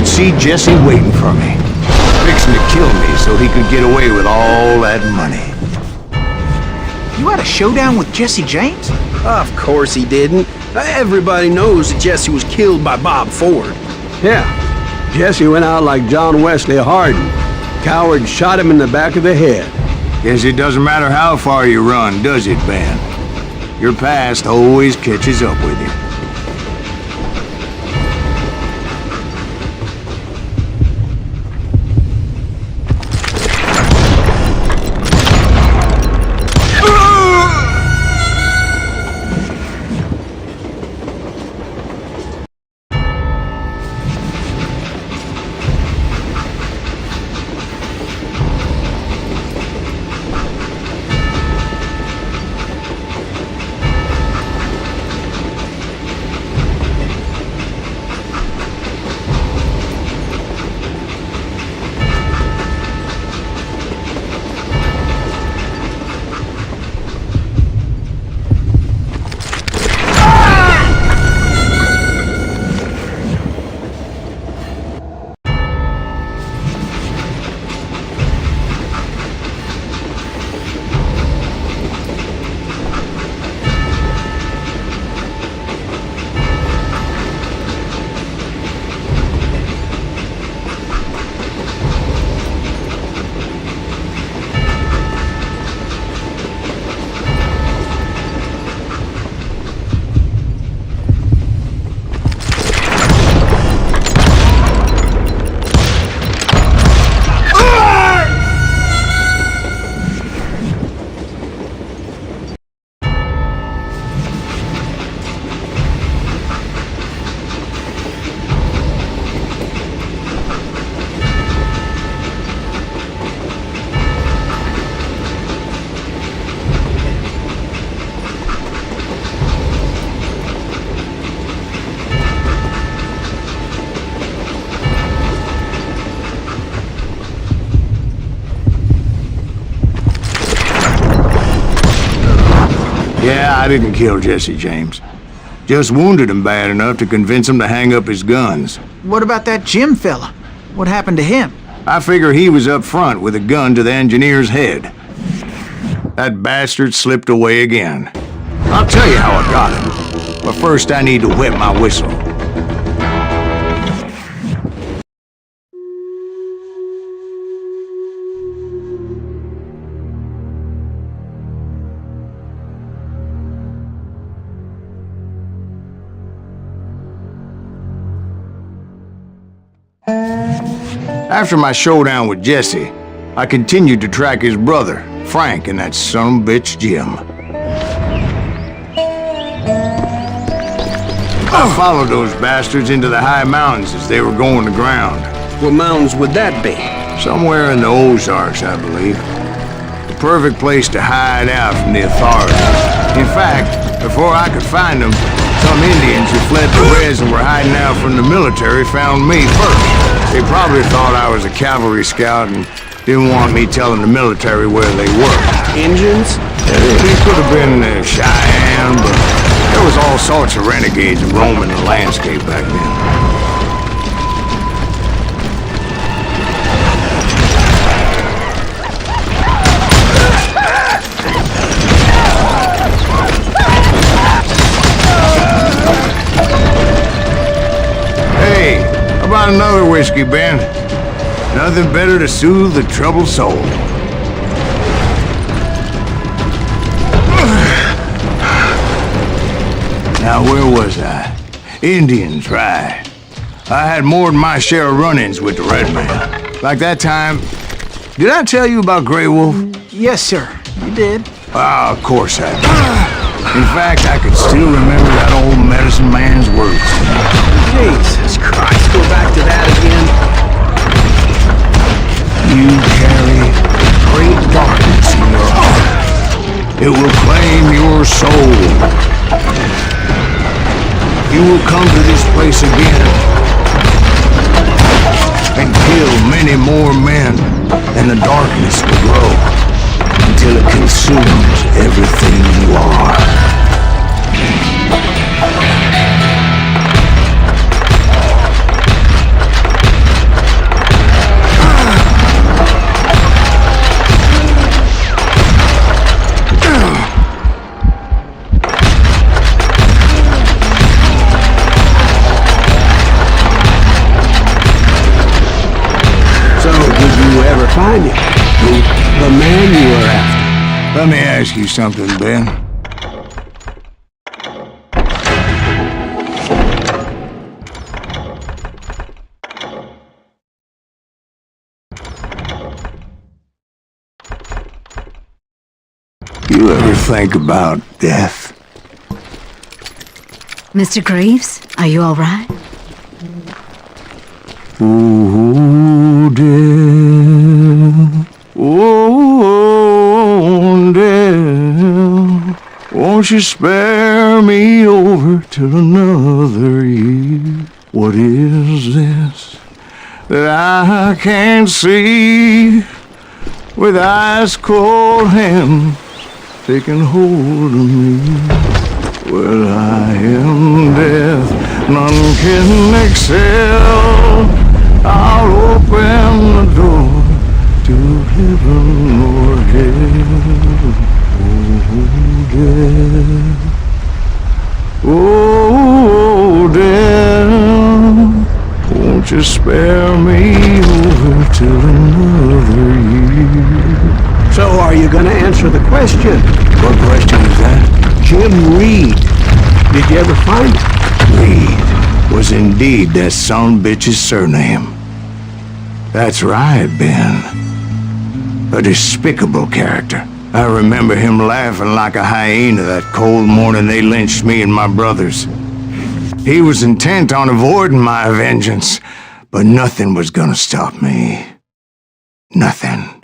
See Jesse waiting for me, fixing to kill me so he could get away with all that money. You had a showdown with Jesse James? Of course he didn't. Everybody knows that Jesse was killed by Bob Ford. Yeah, Jesse went out like John Wesley Hardin. Coward shot him in the back of the head. Guess it doesn't matter how far you run, does it, Ben? Your past always catches up with you. Yeah, I didn't kill Jesse James. Just wounded him bad enough to convince him to hang up his guns. What about that Jim fella? What happened to him? I figure he was up front with a gun to the engineer's head. That bastard slipped away again. I'll tell you how I got him. But first I need to wet my whistle. After my showdown with Jesse, I continued to track his brother, Frank, and that son-of-a-bitch Jim. I followed those bastards into the high mountains as they were going to ground. What mountains would that be? Somewhere in the Ozarks, I believe. The perfect place to hide out from the authorities. In fact, before I could find them, some Indians who fled Juarez and were hiding out from the military found me first. They probably thought I was a cavalry scout and didn't want me telling the military where they were. Indians? They could have been Cheyenne, but there was all sorts of renegades roaming the landscape back then. How about another whiskey, Ben? Nothing better to soothe the troubled soul. Now, where was I? Indians, right. I had more than my share of run-ins with the red man. Like that time... Did I tell you about Grey Wolf? Yes, sir. You did. Ah, of course I did. In fact, I could still remember that old medicine man's words. Jesus Christ, go back to that again. You carry great darkness in your heart. It will claim your soul. You will come to this place again and kill many more men, and the darkness will grow until it consumes everything you are. Find him. The man you were after. Let me ask you something, Ben. You ever think about death? Mr. Greaves, are you all right? Oh, dear. Oh, dear. Won't you spare me over till another year? What is this that I can't see with ice cold hands taking hold of me? Well, I am death, none can excel. I'll open the door to heaven or hell. Oh, death. Oh, death. Won't you spare me over till another year? So are you going to answer the question? What question is that? Jim Reed. Did you ever find him? Reed was indeed that son-bitch's surname. That's right, Ben. A despicable character. I remember him laughing like a hyena that cold morning they lynched me and my brothers. He was intent on avoiding my vengeance, but nothing was gonna stop me. Nothing.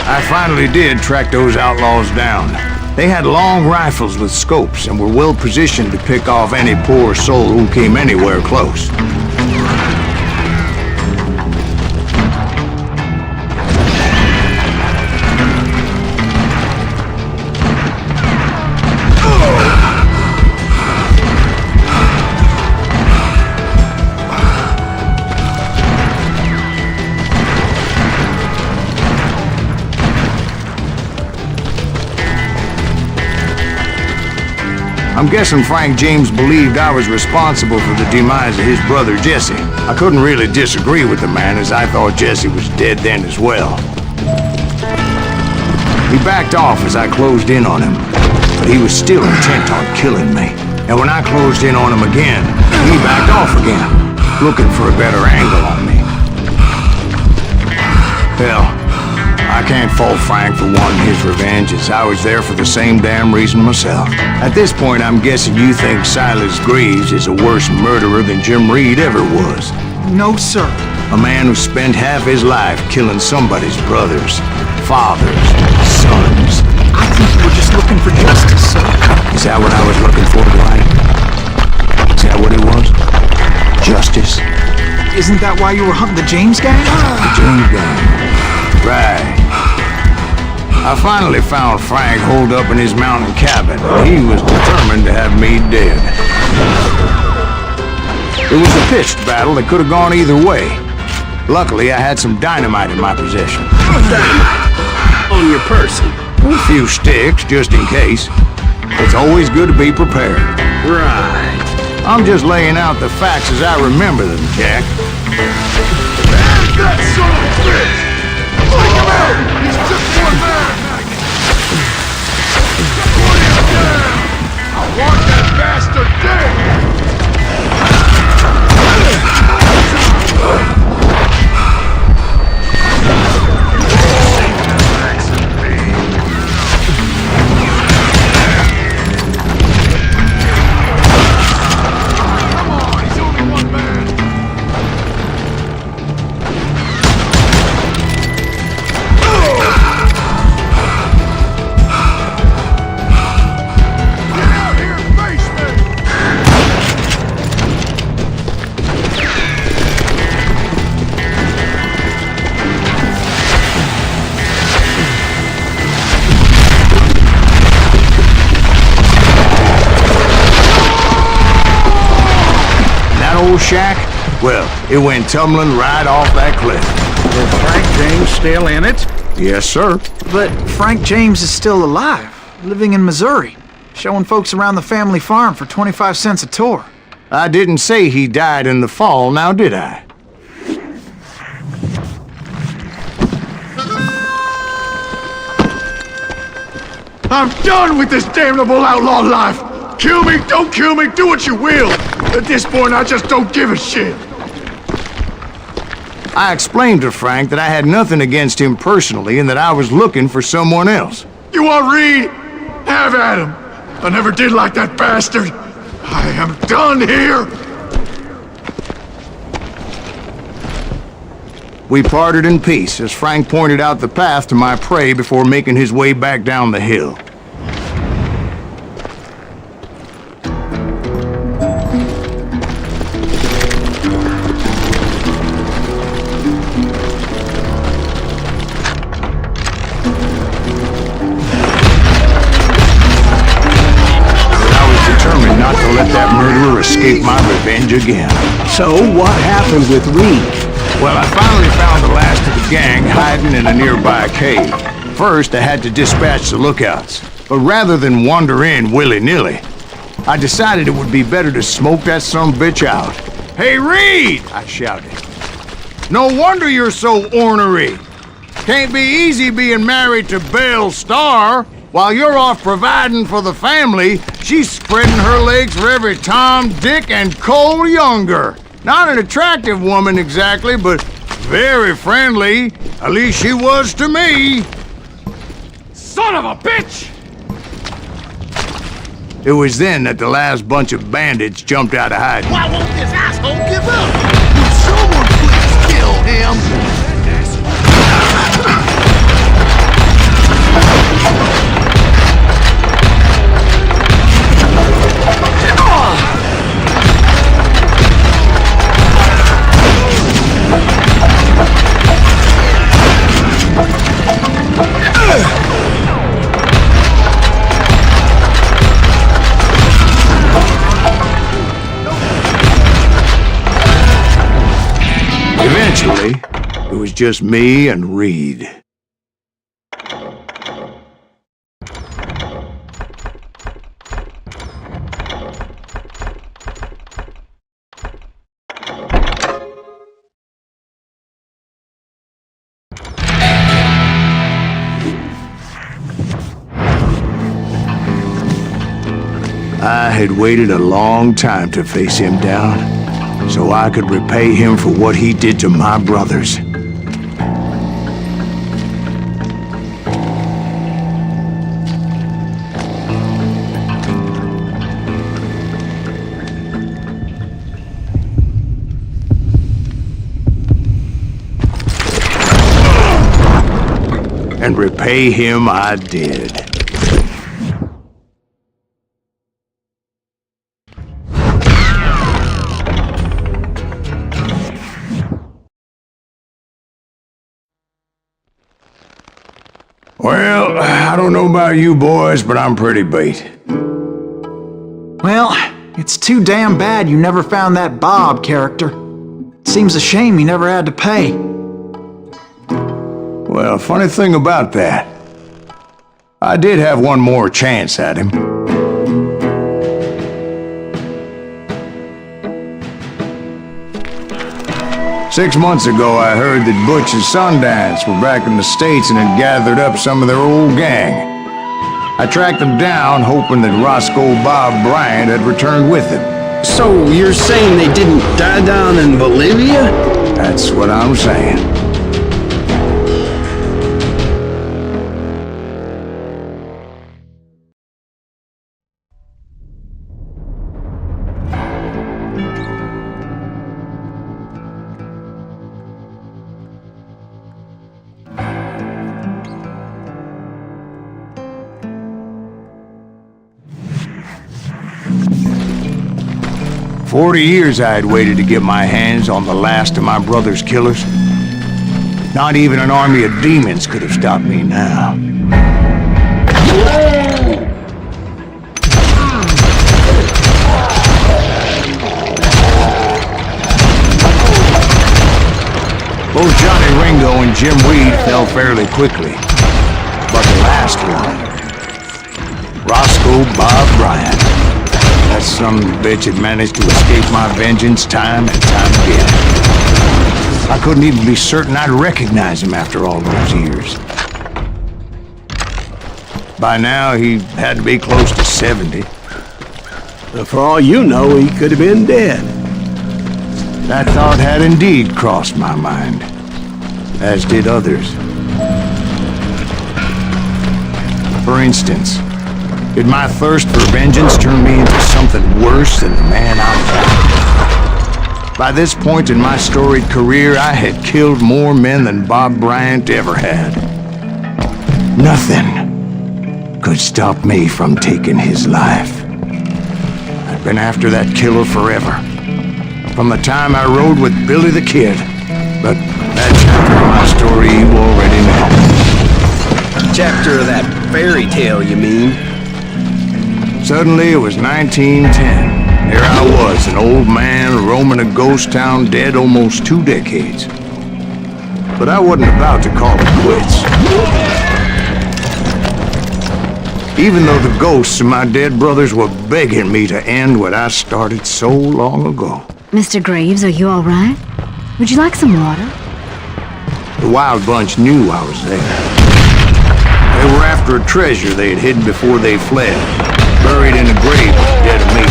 I I finally did track those outlaws down. They had long rifles with scopes and were well positioned to pick off any poor soul who came anywhere close. I'm guessing Frank James believed I was responsible for the demise of his brother Jesse. I couldn't really disagree with the man, as I thought Jesse was dead then as well. He backed off as I closed in on him, but he was still intent on killing me. And when I closed in on him again, he backed off again, looking for a better angle on me. Hell, I can't fault Frank for wanting his revenge, as I was there for the same damn reason myself. At this point, I'm guessing you think Silas Greaves is a worse murderer than Jim Reed ever was. No, sir. A man who spent half his life killing somebody's brothers, fathers, sons. I think you were just looking for justice, sir. Is that what I was looking for, Dwight? Is that what it was? Justice? Isn't that why you were hunting the James gang? The James gang. Right. I finally found Frank holed up in his mountain cabin. He was determined to have me dead. It was a pitched battle that could have gone either way. Luckily, I had some dynamite in my possession. Dynamite? On your person? A few sticks, just in case. It's always good to be prepared. Right. I'm just laying out the facts as I remember them, Jack. That son of a bitch! Take him out! He's just one man! Put him down! I want that bastard dead! Shack? Well, it went tumbling right off that cliff. Is Frank James still in it? Yes, sir. But Frank James is still alive, living in Missouri, showing folks around the family farm for 25 cents a tour. I didn't say he died in the fall, now did I? I'm done with this damnable outlaw life! Kill me, don't kill me, do what you will! At this point, I just don't give a shit! I explained to Frank that I had nothing against him personally and that I was looking for someone else. You want Reed? Have at him! I never did like that bastard! I am done here! We parted in peace as Frank pointed out the path to my prey before making his way back down the hill. Escape my revenge again. So, what happened with Reed? Well, I finally found the last of the gang hiding in a nearby cave. First, I had to dispatch the lookouts. But rather than wander in willy-nilly, I decided it would be better to smoke that sumbitch out. Hey, Reed! I shouted. No wonder you're so ornery. Can't be easy being married to Belle Starr. While you're off providing for the family, she's spreading her legs for every Tom, Dick, and Cole Younger. Not an attractive woman exactly, but very friendly. At least she was to me. Son of a bitch! It was then that the last bunch of bandits jumped out of hiding. Why won't this asshole give up? Will someone please kill him? eventually, it was just me and Reed. I had waited a long time to face him down, so I could repay him for what he did to my brothers. And repay him I did. Well, I don't know about you boys, but I'm pretty beat. Well, it's too damn bad you never found that Bob character. Seems a shame he never had to pay. Well, funny thing about that, I did have one more chance at him. Six months ago, I heard that Butch and Sundance were back in the States and had gathered up some of their old gang. I tracked them down, hoping that Roscoe Bob Bryant had returned with them. So you're saying they didn't die down in Bolivia? That's what I'm saying. For 40 years I had waited to get my hands on the last of my brother's killers. Not even an army of demons could have stopped me now. Both Johnny Ringo and Jim Reed fell fairly quickly. But the last one, Roscoe Bob Bryant, that son of a bitch had managed to escape my vengeance time and time again. I couldn't even be certain I'd recognize him after all those years. By now, he had to be close to 70. For all you know, he could have been dead. That thought had indeed crossed my mind, as did others. For instance, did my thirst for vengeance turn me into something worse than the man I'm? By this point in my storied career, I had killed more men than Bob Bryant ever had. Nothing could stop me from taking his life. I'd been after that killer forever. From the time I rode with Billy the Kid. But that chapter of my story you already know. Chapter of that fairy tale, you mean? Suddenly it was 1910. Here I was, an old man roaming a ghost town dead almost 2 decades. But I wasn't about to call it quits. Even though the ghosts of my dead brothers were begging me to end what I started so long ago. Mr. Graves, are you all right? Would you like some water? The Wild Bunch knew I was there. They were after a treasure they had hidden before they fled, buried in a grave with the dead of me.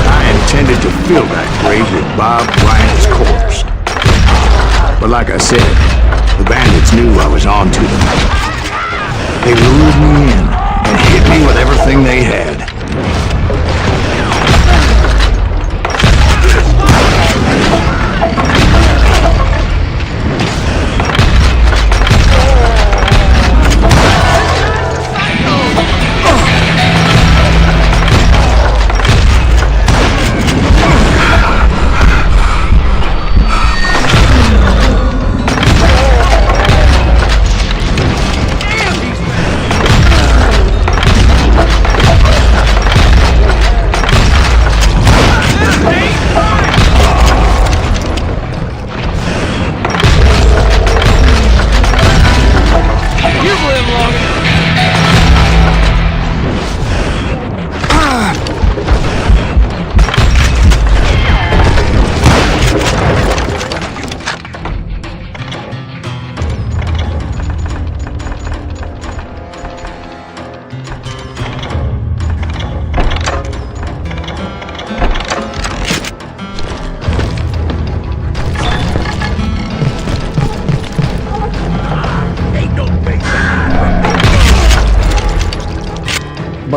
I intended to fill that grave with Bob Bryant's corpse. But like I said, the bandits knew I was on to them. They lured me in and hit me with everything they had.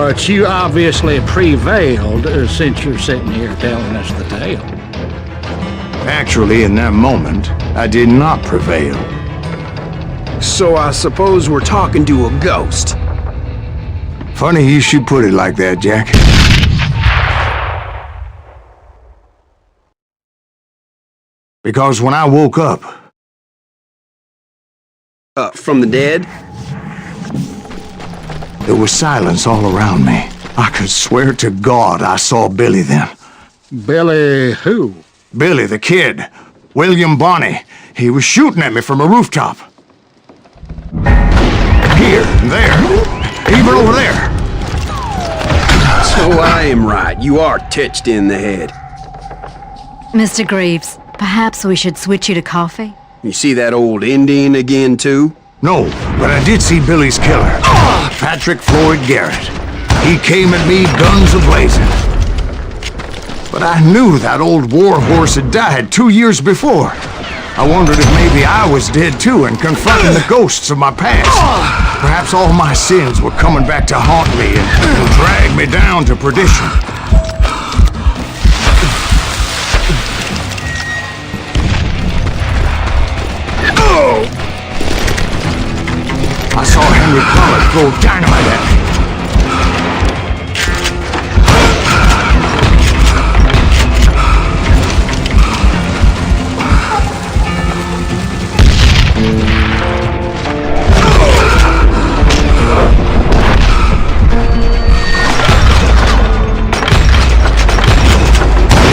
But you obviously prevailed since you're sitting here telling us the tale. Actually, in that moment, I did not prevail. So I suppose we're talking to a ghost. Funny you should put it like that, Jack. Because when I woke up... From the dead? There was silence all around me. I could swear to God I saw Billy then. Billy who? Billy, the kid. William Bonney. He was shooting at me from a rooftop. Here, there, even over there. So I am right. You are touched in the head. Mr. Greaves, perhaps we should switch you to coffee? You see that old Indian again, too? No, but I did see Billy's killer. Patrick Floyd Garrett. He came at me guns a-blazing. But I knew that old war horse had died 2 years before. I wondered if maybe I was dead too and confronting the ghosts of my past. Perhaps all my sins were coming back to haunt me and drag me down to perdition. I saw Henry Plummer throw dynamite at me.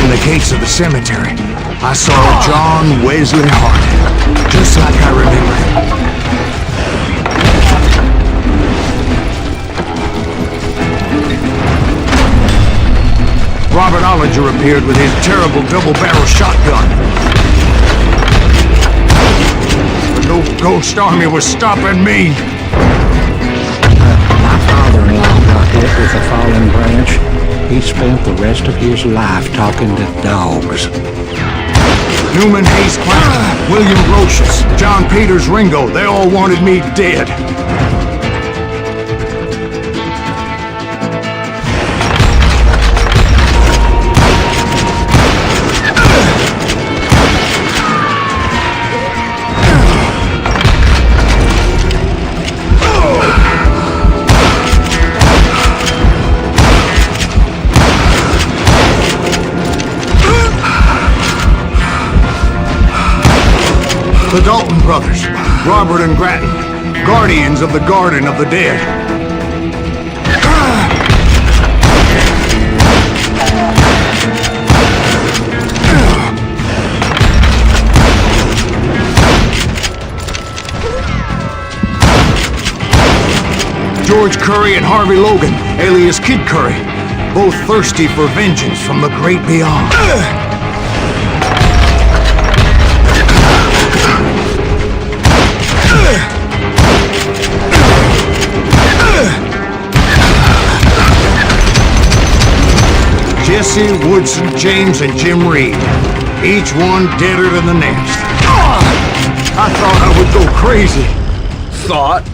In the gates of the cemetery, I saw John Wesley Hart, just like I remember him. Robert Ollinger appeared with his terrible double-barrel shotgun. But no ghost army was stopping me. My father-in-law got hit with a fallen branch. He spent the rest of his life talking to dogs. Newman Hayes Clown, William Grotius, John Peters Ringo, they all wanted me dead. The Dalton brothers, Robert and Grattan, guardians of the Garden of the Dead. George Curry and Harvey Logan, alias Kid Curry, both thirsty for vengeance from the great beyond. Jesse, Woodson, James, and Jim Reed. Each one deader than the next. I thought I would go crazy. Thought?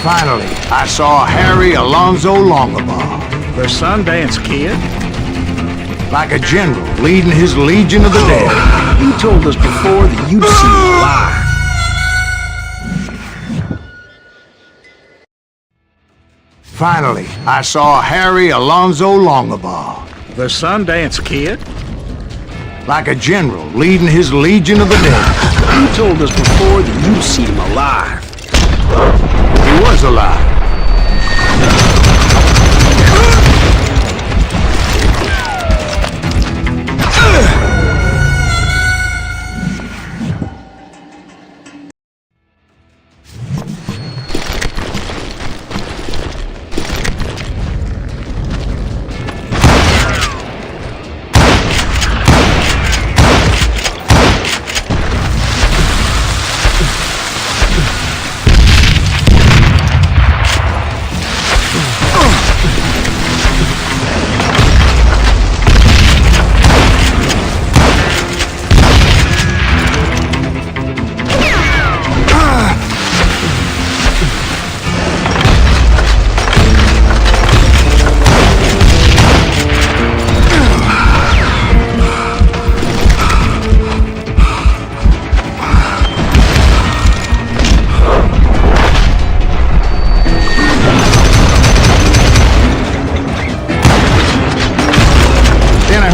Finally, I saw Harry Alonzo Longabaugh. The Sundance Kid? Like a general leading his legion of the dead. You told us before that you'd seen a liar. Finally, I saw Harry Alonzo Longabaugh. The Sundance Kid? Like a general leading his legion of the dead. You told us before that you'd seen him alive. He was alive.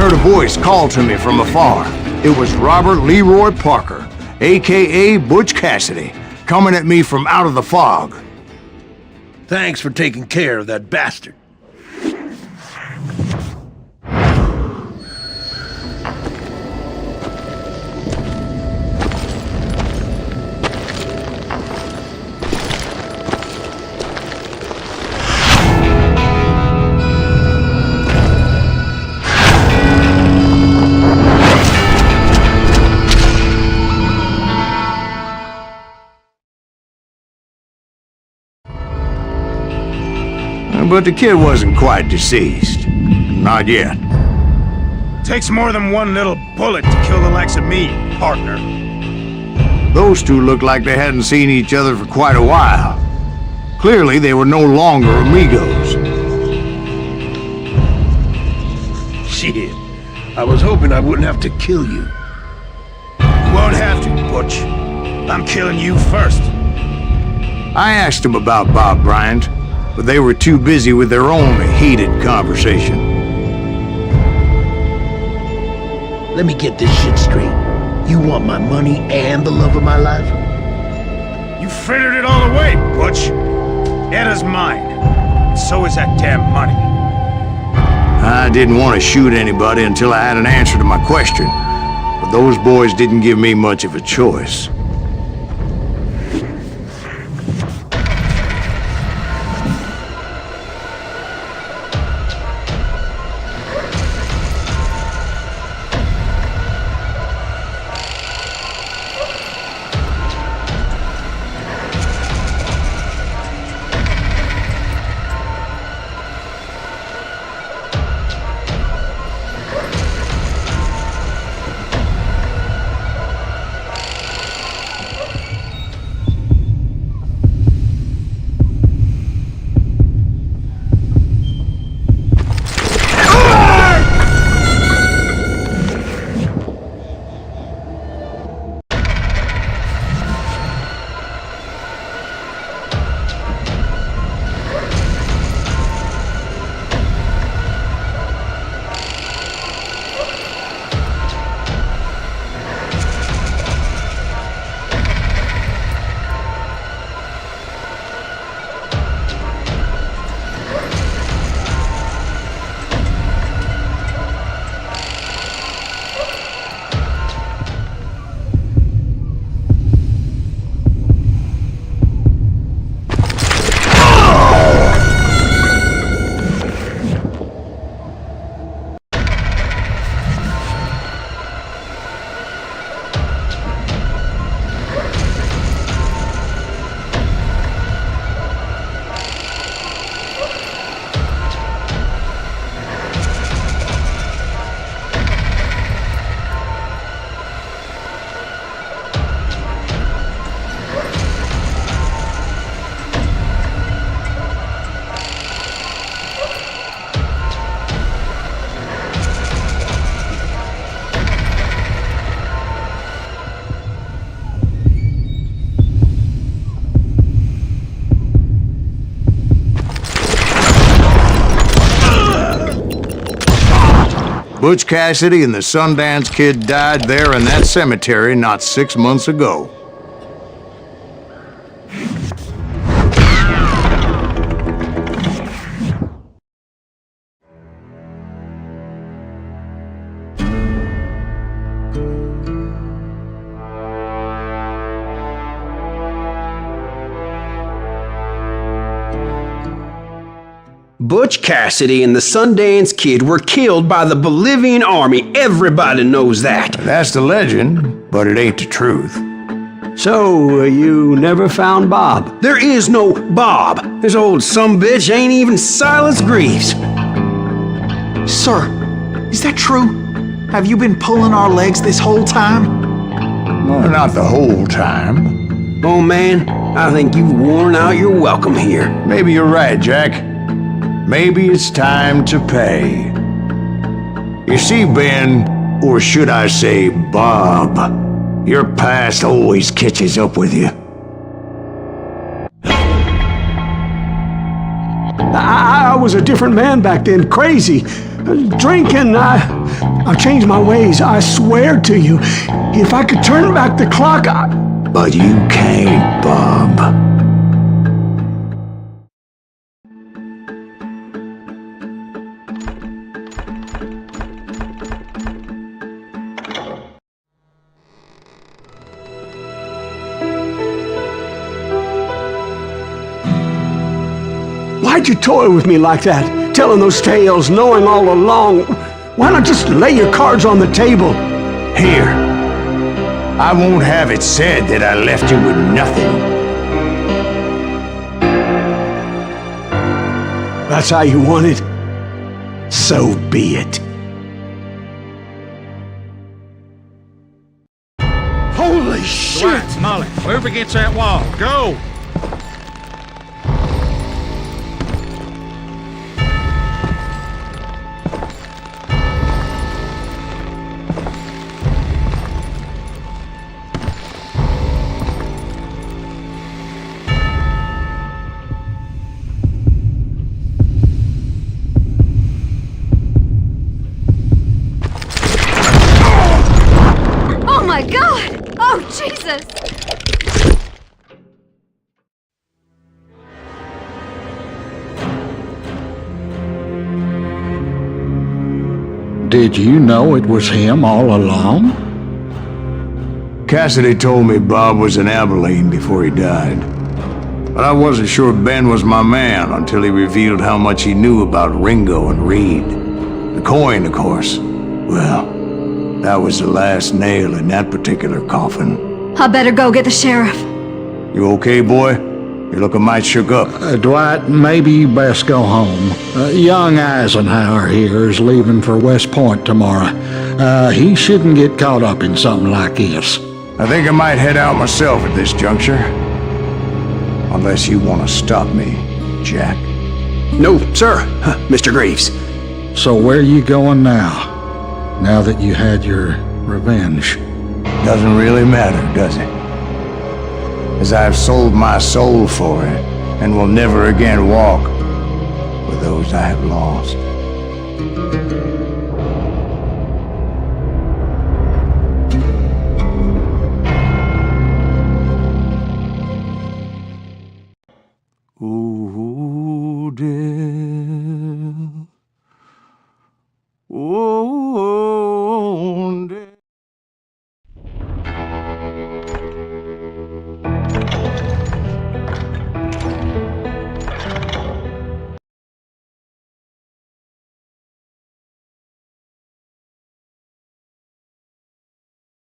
heard a voice call to me from afar. It was Robert Leroy Parker, a.k.a. Butch Cassidy, coming at me from out of the fog. Thanks for taking care of that bastard. But the kid wasn't quite deceased. Not yet. Takes more than one little bullet to kill the likes of me, partner. Those two looked like they hadn't seen each other for quite a while. Clearly, they were no longer amigos. Shit. I was hoping I wouldn't have to kill you. You won't have to, Butch. I'm killing you first. I asked them about Bob Bryant, but they were too busy with their own heated conversation. Let me get this shit straight. You want my money and the love of my life? You frittered it all away, Butch. Etta's mine. So is that damn money. I didn't want to shoot anybody until I had an answer to my question, but those boys didn't give me much of a choice. Butch Cassidy and the Sundance Kid died there in that cemetery not 6 months ago. Butch Cassidy and the Sundance Kid were killed by the Bolivian army. Everybody knows that. That's the legend, but it ain't the truth. So, you never found Bob? There is no Bob. This old sumbitch ain't even Silas Greaves. Sir, is that true? Have you been pulling our legs this whole time? Well, not the whole time. Oh man, I think you've worn out your welcome here. Maybe you're right, Jack. Maybe it's time to pay. You see, Ben, or should I say Bob, your past always catches up with you. I was a different man back then, crazy. drinking. I've changed my ways, I swear to you. If I could turn back the clock, But you can't, Bob. Why'd you toy with me like that? Telling those tales, knowing all along. Why not just lay your cards on the table? Here. I won't have it said that I left you with nothing. That's how you want it? So be it. Holy shit! Dwight, Molly, move against that wall. Go! Oh my God! Oh, Jesus! Did you know it was him all along? Cassidy told me Bob was in Abilene before he died. But I wasn't sure Ben was my man until he revealed how much he knew about Ringo and Reed. The coin, of course. Well, that was the last nail in that particular coffin. I better go get the sheriff. You okay, boy? You're looking mighty shook up. Dwight, maybe you best go home. Young Eisenhower here is leaving for West Point tomorrow. He shouldn't get caught up in something like this. I think I might head out myself at this juncture. Unless you want to stop me, Jack. No, sir, Mr. Greaves. So where you going now? Now that you had your revenge? Doesn't really matter, does it? As I've sold my soul for it, and will never again walk with those I have lost. Ooh,